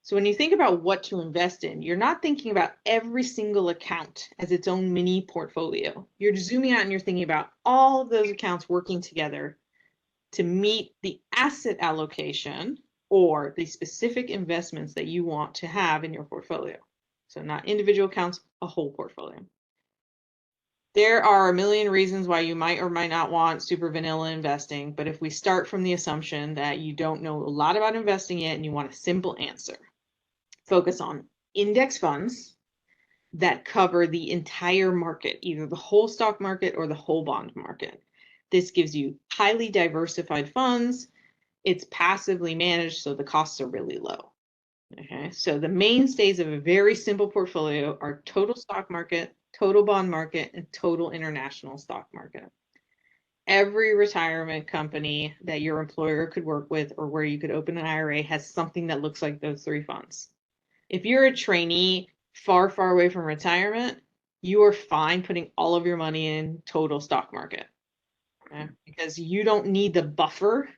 So when you think about what to invest in, you're not thinking about every single account as its own mini portfolio. You're zooming out and you're thinking about all of those accounts working together to meet the asset allocation or the specific investments that you want to have in your portfolio. So not individual accounts, a whole portfolio. There are a million reasons why you might or might not want super vanilla investing, but if we start from the assumption that you don't know a lot about investing yet and you want a simple answer, focus on index funds that cover the entire market, either the whole stock market or the whole bond market. This gives you highly diversified funds. It's passively managed, so the costs are really low. Okay, so the mainstays of a very simple portfolio are total stock market, total bond market, and total international stock market. Every retirement company that your employer could work with or where you could open an IRA has something that looks like those 3 funds. If you're a trainee far, far away from retirement, you are fine putting all of your money in total stock market. Okay? Because you don't need the buffer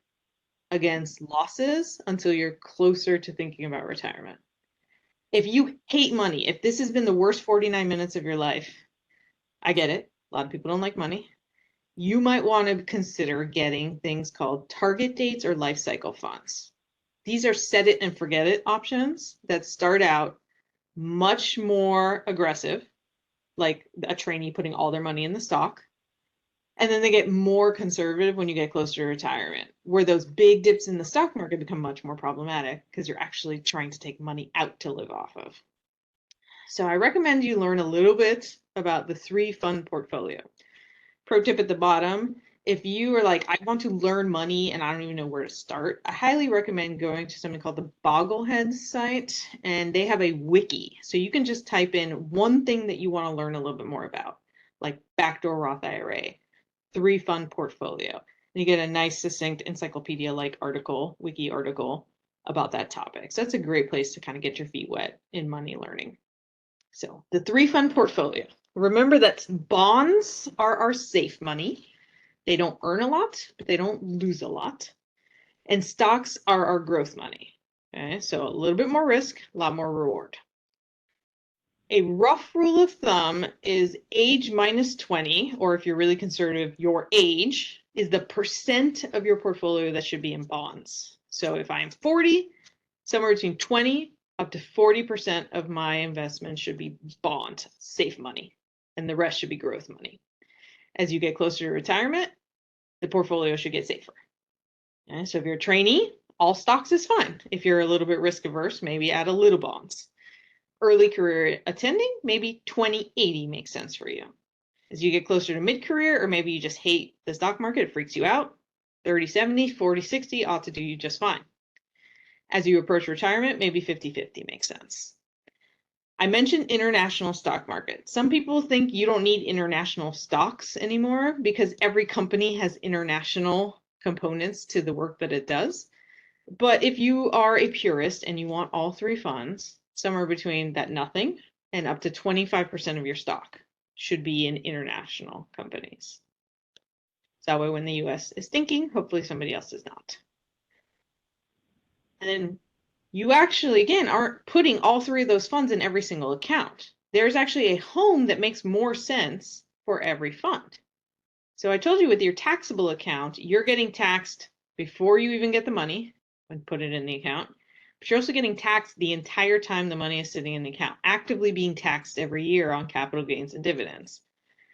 against losses until you're closer to thinking about retirement. If you hate money, if this has been the worst 49 minutes of your life, I get it. A lot of people don't like money. You might want to consider getting things called target dates or life cycle funds. These are set it and forget it options that start out much more aggressive, like a trainee putting all their money in the stock. And then they get more conservative when you get closer to retirement, where those big dips in the stock market become much more problematic because you're actually trying to take money out to live off of. So I recommend you learn a little bit about the 3 fund portfolio. Pro tip at the bottom, if you are like, I want to learn money and I don't even know where to start, I highly recommend going to something called the Bogglehead site, and they have a wiki. So you can just type in one thing that you want to learn a little bit more about, like backdoor Roth IRA, 3 fund portfolio. And you get a nice succinct encyclopedia-like article, wiki article about that topic. So that's a great place to kind of get your feet wet in money learning. So the 3 fund portfolio. Remember that bonds are our safe money. They don't earn a lot, but they don't lose a lot. And stocks are our growth money. Okay, so a little bit more risk, a lot more reward. A rough rule of thumb is age minus 20, or if you're really conservative, your age is the percent of your portfolio that should be in bonds. So if I'm 40, somewhere between 20 up to 40% of my investment should be bond, safe money, and the rest should be growth money. As you get closer to retirement, the portfolio should get safer. Okay, so if you're a trainee, all stocks is fine. If you're a little bit risk averse, maybe add a little bonds. Early career attending, maybe 20-80 makes sense for you. As you get closer to mid-career, or maybe you just hate the stock market, it freaks you out, 30-70, 40-60 ought to do you just fine. As you approach retirement, maybe 50-50 makes sense. I mentioned international stock market. Some people think you don't need international stocks anymore because every company has international components to the work that it does. But if you are a purist and you want all three funds, somewhere between that nothing and up to 25% of your stock should be in international companies. So that way when the US is thinking, hopefully somebody else is not. And then you actually, again, aren't putting all three of those funds in every single account. There's actually a home that makes more sense for every fund. So I told you with your taxable account, you're getting taxed before you even get the money and put it in the account. But you're also getting taxed the entire time the money is sitting in the account, actively being taxed every year on capital gains and dividends.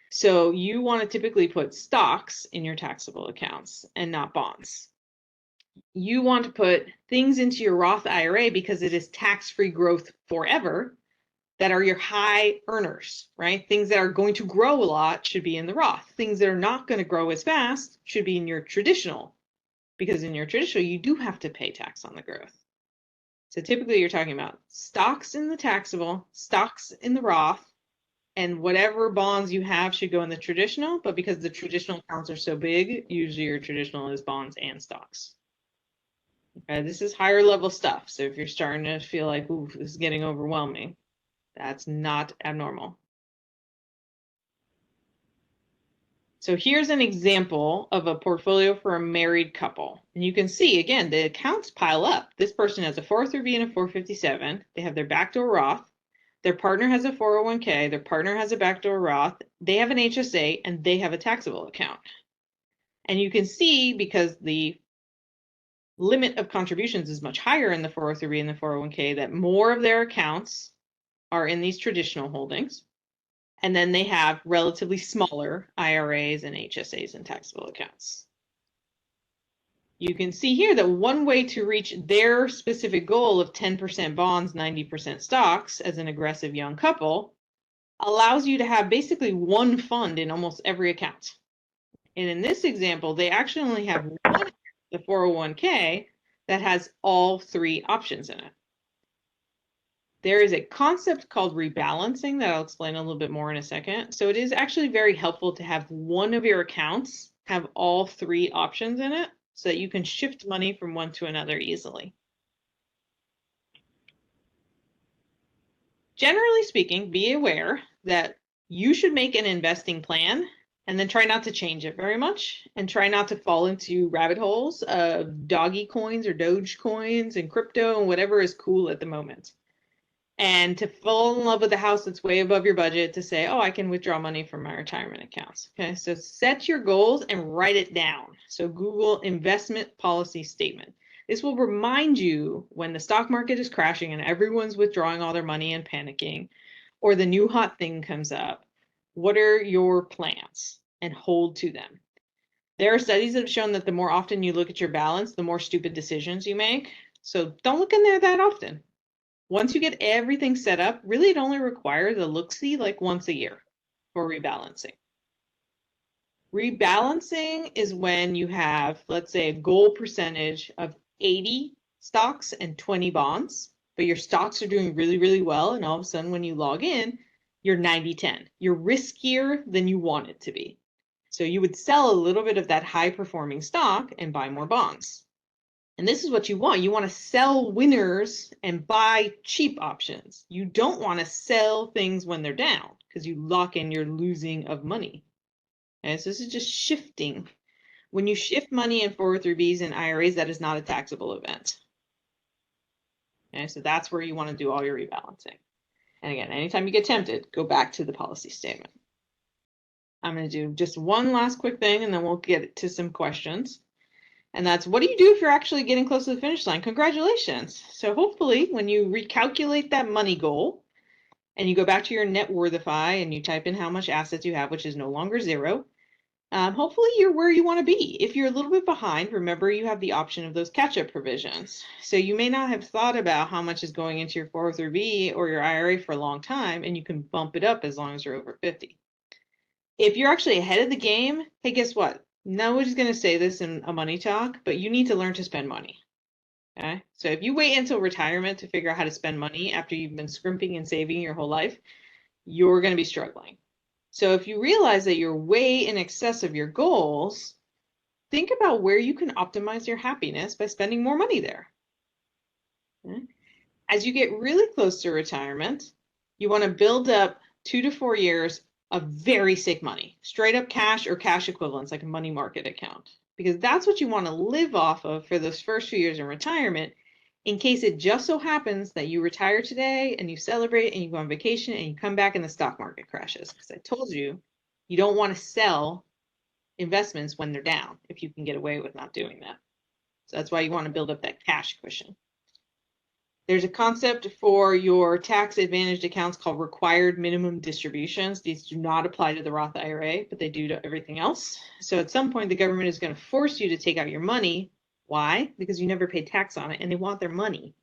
So you want to typically put stocks in your taxable accounts and not bonds. You want to put things into your Roth IRA because it is tax-free growth forever that are your high earners, right? Things that are going to grow a lot should be in the Roth. Things that are not going to grow as fast should be in your traditional, because in your traditional, you do have to pay tax on the growth. So typically you're talking about stocks in the taxable, stocks in the Roth, and whatever bonds you have should go in the traditional, but because the traditional accounts are so big, usually your traditional is bonds and stocks. Okay, this is higher level stuff. So if you're starting to feel like, ooh, this is getting overwhelming, that's not abnormal. So here's an example of a portfolio for a married couple. And you can see, again, the accounts pile up. This person has a 403B and a 457. They have their backdoor Roth. Their partner has a 401k. Their partner has a backdoor Roth. They have an HSA, and they have a taxable account. And you can see, because the limit of contributions is much higher in the 403B and the 401k, that more of their accounts are in these traditional holdings. And then they have relatively smaller IRAs and HSAs and taxable accounts. You can see here that one way to reach their specific goal of 10% bonds, 90% stocks as an aggressive young couple allows you to have basically one fund in almost every account. And in this example, they actually only have one, the 401k, that has all three options in it. There is a concept called rebalancing that I'll explain a little bit more in a second. So it is actually very helpful to have one of your accounts have all three options in it so that you can shift money from one to another easily. Generally speaking, be aware that you should make an investing plan and then try not to change it very much and try not to fall into rabbit holes of doggy coins or Doge coins and crypto and whatever is cool at the moment. And to fall in love with a house that's way above your budget to say, oh, I can withdraw money from my retirement accounts. Okay, so set your goals and write it down. So Google investment policy statement. This will remind you when the stock market is crashing and everyone's withdrawing all their money and panicking, or the new hot thing comes up, what are your plans? And hold to them. There are studies that have shown that the more often you look at your balance, the more stupid decisions you make. So don't look in there that often. Once you get everything set up, really it only requires a look-see like once a year for rebalancing. Rebalancing is when you have, let's say, a goal percentage of 80 stocks and 20 bonds, but your stocks are doing really, really well, and all of a sudden when you log in, you're 90-10. You're riskier than you want it to be. So you would sell a little bit of that high-performing stock and buy more bonds. And this is what you want. You want to sell winners and buy cheap options. You don't want to sell things when they're down because you lock in your losing of money. Okay, so this is just shifting. When you shift money in 403Bs and IRAs, that is not a taxable event. Okay, so that's where you want to do all your rebalancing. And again, anytime you get tempted, go back to the policy statement. I'm going to do just one last quick thing and then we'll get to some questions. And that's, what do you do if you're actually getting close to the finish line? Congratulations. So hopefully when you recalculate that money goal and you go back to your net worthify and you type in how much assets you have, which is no longer zero, hopefully you're where you want to be. If you're a little bit behind, remember you have the option of those catch-up provisions. So you may not have thought about how much is going into your 403B or your IRA for a long time, and you can bump it up as long as you're over 50. If you're actually ahead of the game, hey, guess what? Nobody's going to say this in a money talk, but you need to learn to spend money. Okay? So if you wait until retirement to figure out how to spend money after you've been scrimping and saving your whole life, you're going to be struggling. So if you realize that you're way in excess of your goals, think about where you can optimize your happiness by spending more money there. Okay? As you get really close to retirement, you want to build up 2 to 4 years of very safe money, straight up cash or cash equivalents, like a money market account, because that's what you want to live off of for those first few years in retirement, in case it just so happens that you retire today and you celebrate and you go on vacation and you come back and the stock market crashes. Because I told you, you don't want to sell investments when they're down if you can get away with not doing that. So that's why you want to build up that cash cushion. There's a concept for your tax advantaged accounts called required minimum distributions. These do not apply to the Roth IRA, but they do to everything else. So at some point, the government is going to force you to take out your money. Why? Because you never paid tax on it and they want their money.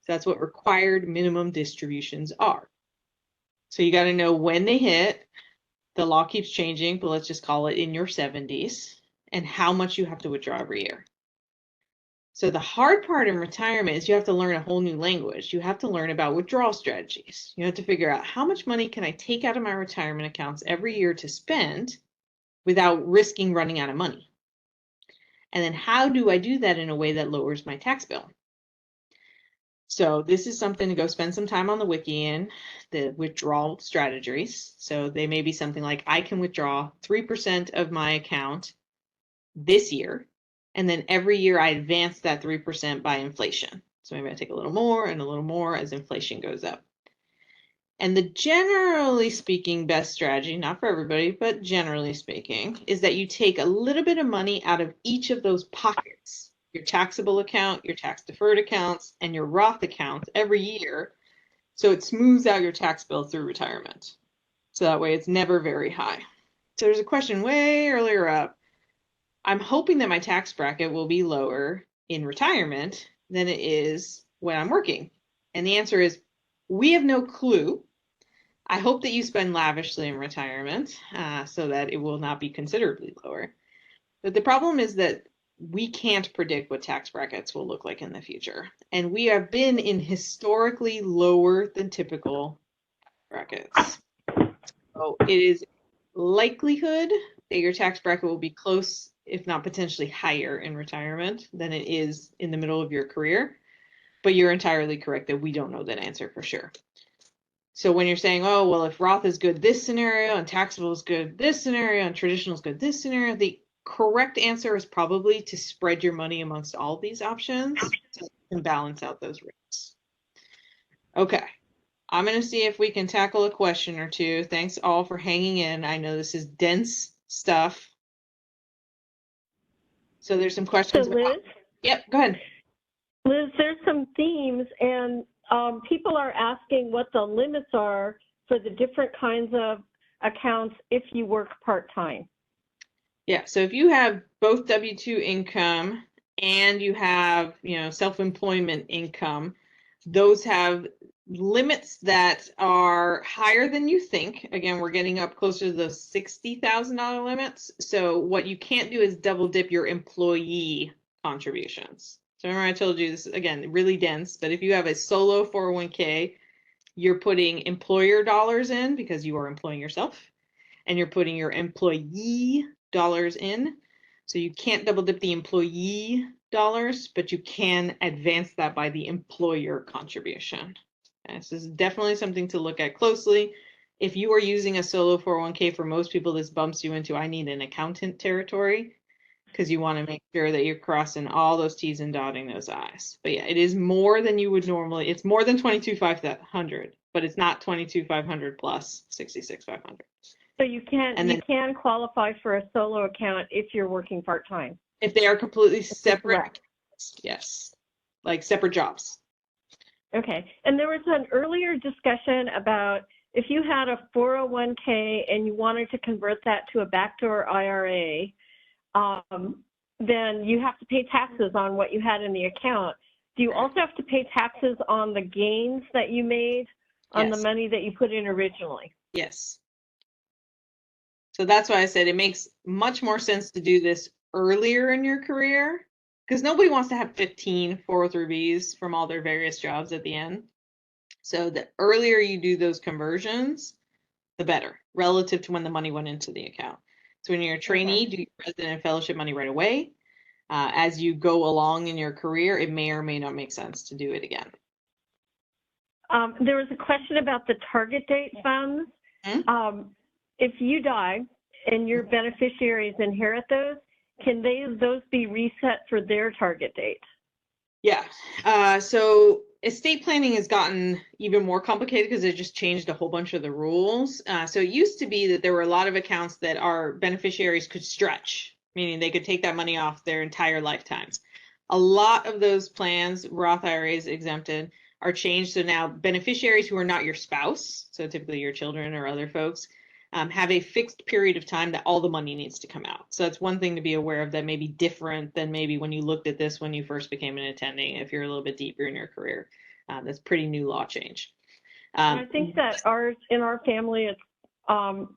So that's what required minimum distributions are. So you got to know when they hit. The law keeps changing, but let's just call it in your 70s, and how much you have to withdraw every year. So the hard part in retirement is you have to learn a whole new language. You have to learn about withdrawal strategies. You have to figure out how much money can I take out of my retirement accounts every year to spend without risking running out of money. And then how do I do that in a way that lowers my tax bill? So this is something to go spend some time on the wiki in, the withdrawal strategies. So they may be something like, I can withdraw 3% of my account this year, and then every year I advance that 3% by inflation. So maybe I take a little more and a little more as inflation goes up. And the generally speaking best strategy, not for everybody, but generally speaking, is that you take a little bit of money out of each of those pockets, your taxable account, your tax deferred accounts, and your Roth account every year. So it smooths out your tax bill through retirement. So that way it's never very high. So there's a question way earlier up. I'm hoping that my tax bracket will be lower in retirement than it is when I'm working. And the answer is, we have no clue. I hope that you spend lavishly in retirement so that it will not be considerably lower. But the problem is that we can't predict what tax brackets will look like in the future. And we have been in historically lower than typical brackets. So it is likelihood that your tax bracket will be close, if not potentially higher in retirement than it is in the middle of your career. But you're entirely correct that we don't know that answer for sure. So when you're saying, oh, well, if Roth is good this scenario and taxable is good this scenario and traditional is good this scenario, the correct answer is probably to spread your money amongst all these options so you can balance out those risks. Okay, I'm going to see if we can tackle a question or two. Thanks all for hanging in. I know this is dense stuff. So there's some questions. So Liz? Yep, go ahead. Liz, there's some themes, and people are asking what the limits are for the different kinds of accounts if you work part-time. Yeah, so if you have both W-2 income and you have, self-employment income, those have limits that are higher than you think. Again, we're getting up closer to the $60,000 limits. So what you can't do is double dip your employee contributions. So remember I told you this, again, really dense, but if you have a solo 401k, you're putting employer dollars in because you are employing yourself, and you're putting your employee dollars in. So you can't double dip the employee dollars, but you can advance that by the employer contribution. Okay, so this is definitely something to look at closely. If you are using a solo 401k, for most people, this bumps you into I need an accountant territory, because you want to make sure that you're crossing all those T's and dotting those I's. But yeah, it is more than you would normally. It's more than 22,500, but it's not 22,500 plus 66,500. So you can qualify for a solo account if you're working part-time. If they are completely separate accounts, yes, like separate jobs. Okay, and there was an earlier discussion about if you had a 401k and you wanted to convert that to a backdoor IRA, then you have to pay taxes on what you had in the account. Do you also have to pay taxes on the gains that you made on the money that you put in originally? Yes. So that's why I said it makes much more sense to do this earlier in your career, because nobody wants to have 15 403Bs from all their various jobs at the end. So the earlier you do those conversions, the better, relative to when the money went into the account. So when you're a trainee, do your resident and fellowship money right away. As you go along in your career, it may or may not make sense to do it again. There was a question about the target date funds. If you die and your beneficiaries inherit those, can those be reset for their target date? Yeah. So estate planning has gotten even more complicated because it just changed a whole bunch of the rules. So it used to be that there were a lot of accounts that our beneficiaries could stretch, meaning they could take that money off their entire lifetimes. A lot of those plans, Roth IRAs exempted, are changed. So now beneficiaries who are not your spouse, so typically your children or other folks, have a fixed period of time that all the money needs to come out. So that's one thing to be aware of that may be different than maybe when you looked at this when you first became an attending, if you're a little bit deeper in your career. That's pretty new law change. I think that in our family, it's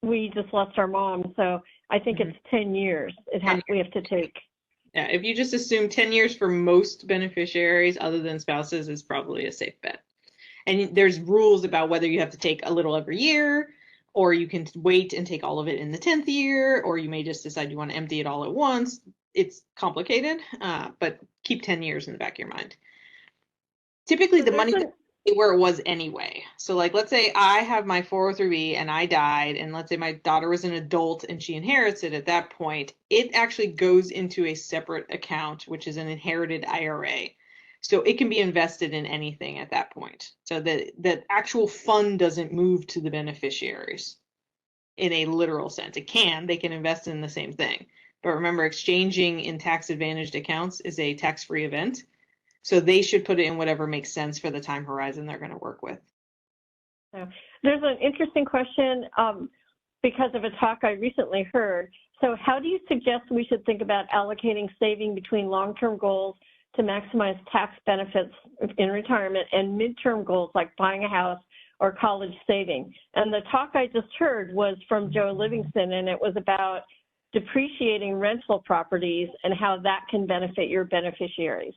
we just lost our mom, so I think it's 10 years we have to take. Yeah, if you just assume 10 years for most beneficiaries other than spouses is probably a safe bet. And there's rules about whether you have to take a little every year, or you can wait and take all of it in the 10th year, or you may just decide you want to empty it all at once. It's complicated, but keep 10 years in the back of your mind. Typically, the money where it was anyway. So like, let's say I have my 403B and I died, and let's say my daughter was an adult and she inherits it at that point, it actually goes into a separate account, which is an inherited IRA. So it can be invested in anything at that point. So the actual fund doesn't move to the beneficiaries in a literal sense. They can invest in the same thing. But remember, exchanging in tax advantaged accounts is a tax-free event. So they should put it in whatever makes sense for the time horizon they're going to work with. So there's an interesting question because of a talk I recently heard. So how do you suggest we should think about allocating saving between long-term goals to maximize tax benefits in retirement and midterm goals like buying a house or college saving? And the talk I just heard was from Joe Livingston, and it was about depreciating rental properties and how that can benefit your beneficiaries.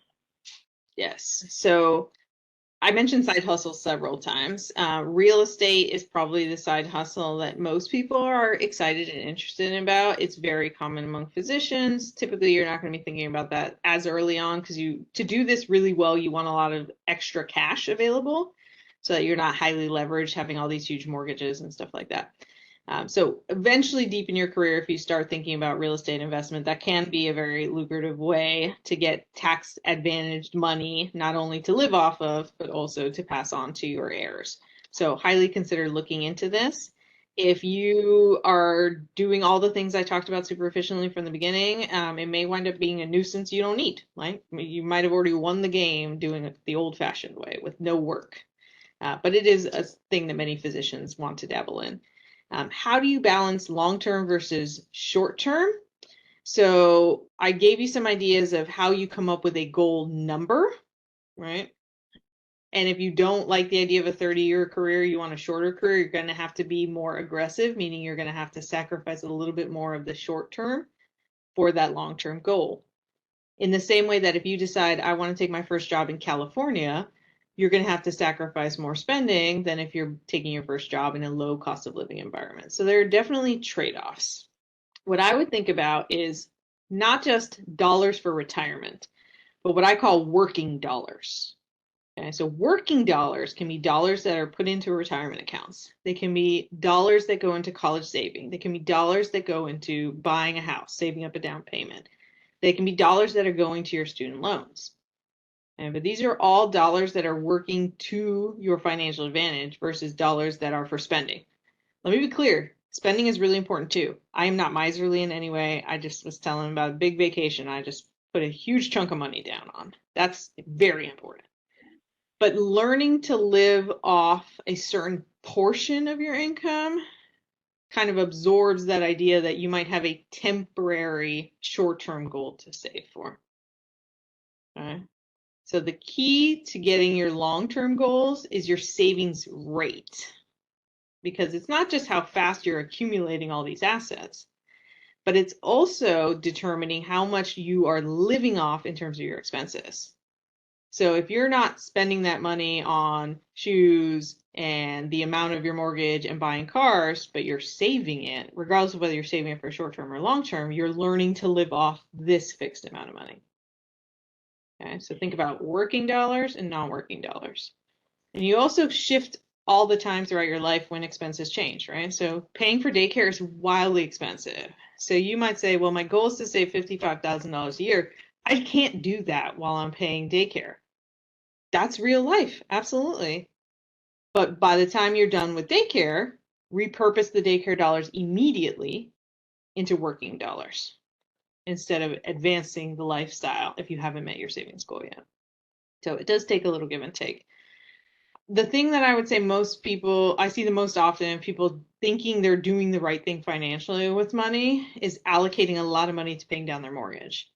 Yes. So I mentioned side hustles several times. Real estate is probably the side hustle that most people are excited and interested about. It's very common among physicians. Typically, you're not going to be thinking about that as early on because to do this really well, you want a lot of extra cash available so that you're not highly leveraged, having all these huge mortgages and stuff like that. So eventually deep in your career, if you start thinking about real estate investment, that can be a very lucrative way to get tax advantaged money, not only to live off of, but also to pass on to your heirs. So highly consider looking into this. If you are doing all the things I talked about super efficiently from the beginning, it may wind up being a nuisance you don't need, right? You might have already won the game doing it the old fashioned way with no work. But it is a thing that many physicians want to dabble in. How do you balance long-term versus short-term? So I gave you some ideas of how you come up with a goal number, right? And if you don't like the idea of a 30-year career, you want a shorter career, you're going to have to be more aggressive, meaning you're going to have to sacrifice a little bit more of the short-term for that long-term goal. In the same way that if you decide, I want to take my first job in California, you're going to have to sacrifice more spending than if you're taking your first job in a low cost of living environment. So there are definitely trade-offs. What I would think about is not just dollars for retirement, but what I call working dollars. Okay, so working dollars can be dollars that are put into retirement accounts. They can be dollars that go into college saving. They can be dollars that go into buying a house, saving up a down payment. They can be dollars that are going to your student loans. But these are all dollars that are working to your financial advantage versus dollars that are for spending. Let me be clear, spending is really important too. I am not miserly in any way. I just was telling about a big vacation I just put a huge chunk of money down on. That's very important. But learning to live off a certain portion of your income kind of absorbs that idea that you might have a temporary short-term goal to save for. Okay. So the key to getting your long-term goals is your savings rate, because it's not just how fast you're accumulating all these assets, but it's also determining how much you are living off in terms of your expenses. So if you're not spending that money on shoes and the amount of your mortgage and buying cars, but you're saving it, regardless of whether you're saving it for short term or long term, you're learning to live off this fixed amount of money. Okay, so think about working dollars and non-working dollars. And you also shift all the time throughout your life when expenses change, right? So paying for daycare is wildly expensive. So you might say, well, my goal is to save $55,000 a year. I can't do that while I'm paying daycare. That's real life, absolutely. But by the time you're done with daycare, repurpose the daycare dollars immediately into working dollars instead of advancing the lifestyle if you haven't met your savings goal yet. So it does take a little give and take. The thing that I would say most people, I see the most often, people thinking they're doing the right thing financially with money, is allocating a lot of money to paying down their mortgage.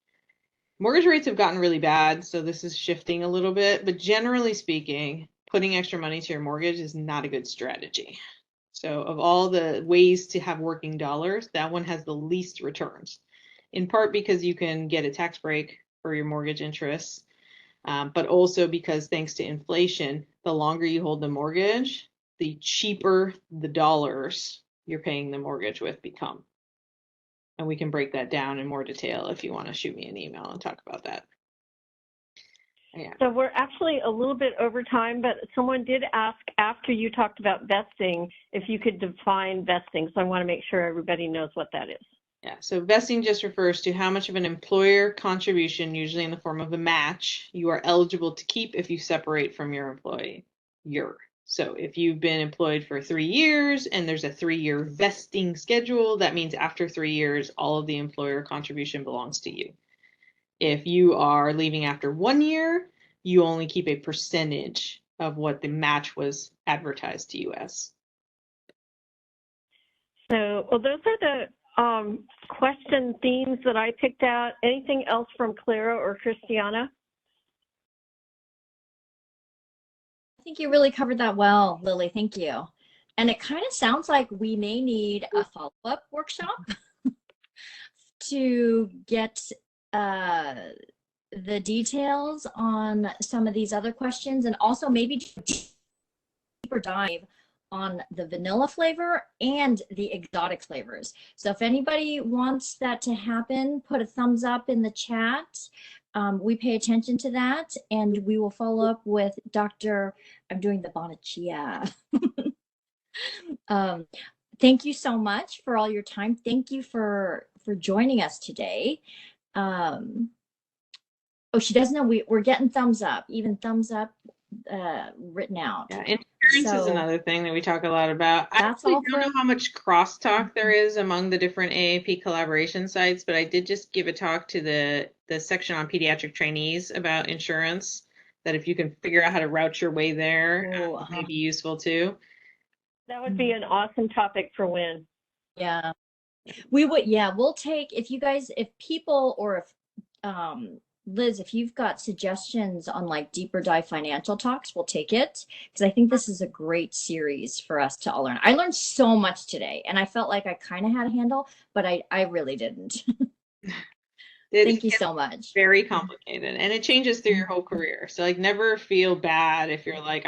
Mortgage rates have gotten really bad, so this is shifting a little bit, but generally speaking, putting extra money to your mortgage is not a good strategy. So of all the ways to have working dollars, that one has the least returns, in part because you can get a tax break for your mortgage interests, but also because thanks to inflation, the longer you hold the mortgage, the cheaper the dollars you're paying the mortgage with become. And we can break that down in more detail if you want to shoot me an email and talk about that. Yeah. So we're actually a little bit over time, but someone did ask after you talked about vesting if you could define vesting. So I want to make sure everybody knows what that is. Yeah, so vesting just refers to how much of an employer contribution, usually in the form of a match, you are eligible to keep if you separate from your employee. So if you've been employed for 3 years and there's a 3-year vesting schedule, that means after 3 years, all of the employer contribution belongs to you. If you are leaving after 1 year, you only keep a percentage of what the match was advertised to you as. So, well, those are the question themes that I picked out. Anything else from Clara or Christiana? I think you really covered that well, Lily. Thank you. And it kind of sounds like we may need a follow-up workshop to get the details on some of these other questions, and also maybe deeper dive on the vanilla flavor and the exotic flavors. So if anybody wants that to happen, put a thumbs up in the chat. We pay attention to that, and we will follow up with Dr. I'm doing the Bonachea. Thank you so much for all your time. Thank you for joining us today. Oh, she doesn't know we're getting thumbs up, even thumbs up written out. Yeah, interference is another thing that we talk a lot about. I actually don't know how much crosstalk there is among the different AAP collaboration sites, but I did just give a talk to the section on pediatric trainees about insurance, that if you can figure out how to route your way there, it may be useful too. That would be an awesome topic for WiNN. Yeah, we would. Yeah, we'll take, if you guys, if people, or if Liz, if you've got suggestions on like deeper dive financial talks, we'll take it, because I think this is a great series for us to all learn. I learned so much today, and I felt like I kind of had a handle, but I really didn't. Thank you so much. Very complicated, and it changes through your whole career. So like, never feel bad if you're like,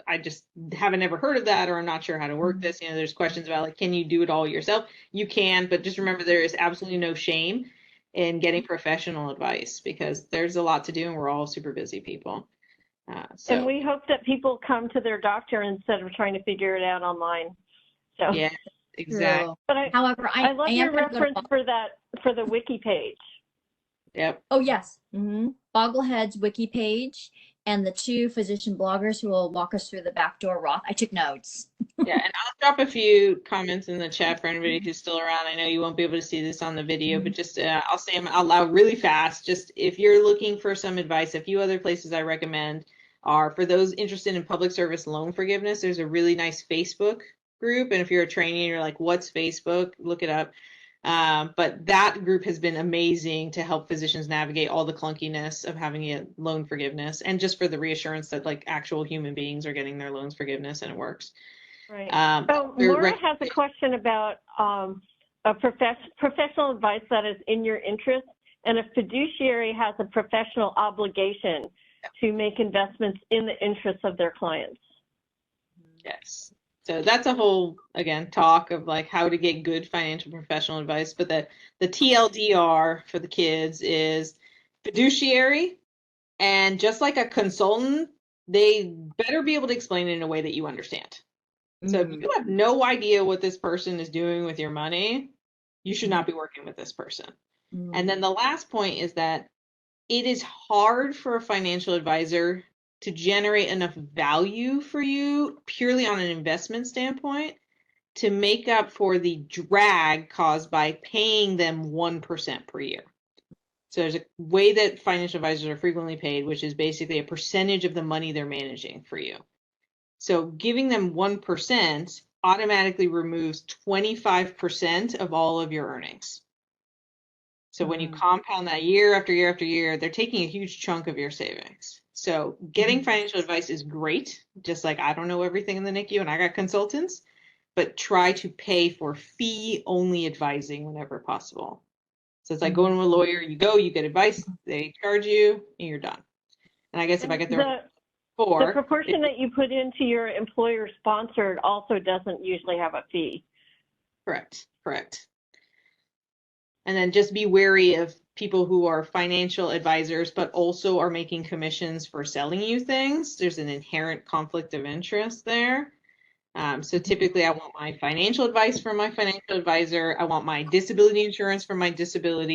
I just haven't ever heard of that, or I'm not sure how to work this. You know, there's questions about like, can you do it all yourself? You can, but just remember there is absolutely no shame in getting professional advice, because there's a lot to do and we're all super busy people. And we hope that people come to their doctor instead of trying to figure it out online. So yeah, exactly. But However, I love your reference for the wiki page. Yep. Oh yes, Bogglehead's wiki page, and the 2 physician bloggers who will walk us through the backdoor Roth. I took notes. Yeah, and I'll drop a few comments in the chat for anybody who's still around. I know you won't be able to see this on the video, but just I'll say them out loud really fast. Just if you're looking for some advice, a few other places I recommend are, for those interested in public service loan forgiveness, there's a really nice Facebook group. And if you're a trainee and you're like, what's Facebook? Look it up. But that group has been amazing to help physicians navigate all the clunkiness of having a loan forgiveness, and just for the reassurance that like actual human beings are getting their loans forgiveness and it works. Right. So Laura has a question about a professional advice that is in your interest, and a fiduciary has a professional obligation to make investments in the interests of their clients. Yes. So that's a whole, again, talk of like how to get good financial professional advice. But the TLDR for the kids is fiduciary. And just like a consultant, they better be able to explain it in a way that you understand. So if you have no idea what this person is doing with your money, you should not be working with this person. And then the last point is that it is hard for a financial advisor to generate enough value for you purely on an investment standpoint to make up for the drag caused by paying them 1% per year. So there's a way that financial advisors are frequently paid, which is basically a percentage of the money they're managing for you. So giving them 1% automatically removes 25% of all of your earnings. So when you compound that year after year after year, they're taking a huge chunk of your savings. So getting financial advice is great, just like I don't know everything in the NICU and I got consultants, but try to pay for fee-only advising whenever possible. So it's like going to a lawyer, you go, you get advice, they charge you, and you're done. And I guess if I get there the proportion that you put into your employer-sponsored also doesn't usually have a fee. Correct. And then just be wary of people who are financial advisors, but also are making commissions for selling you things. There's an inherent conflict of interest there. So typically I want my financial advice from my financial advisor. I want my disability insurance from my disability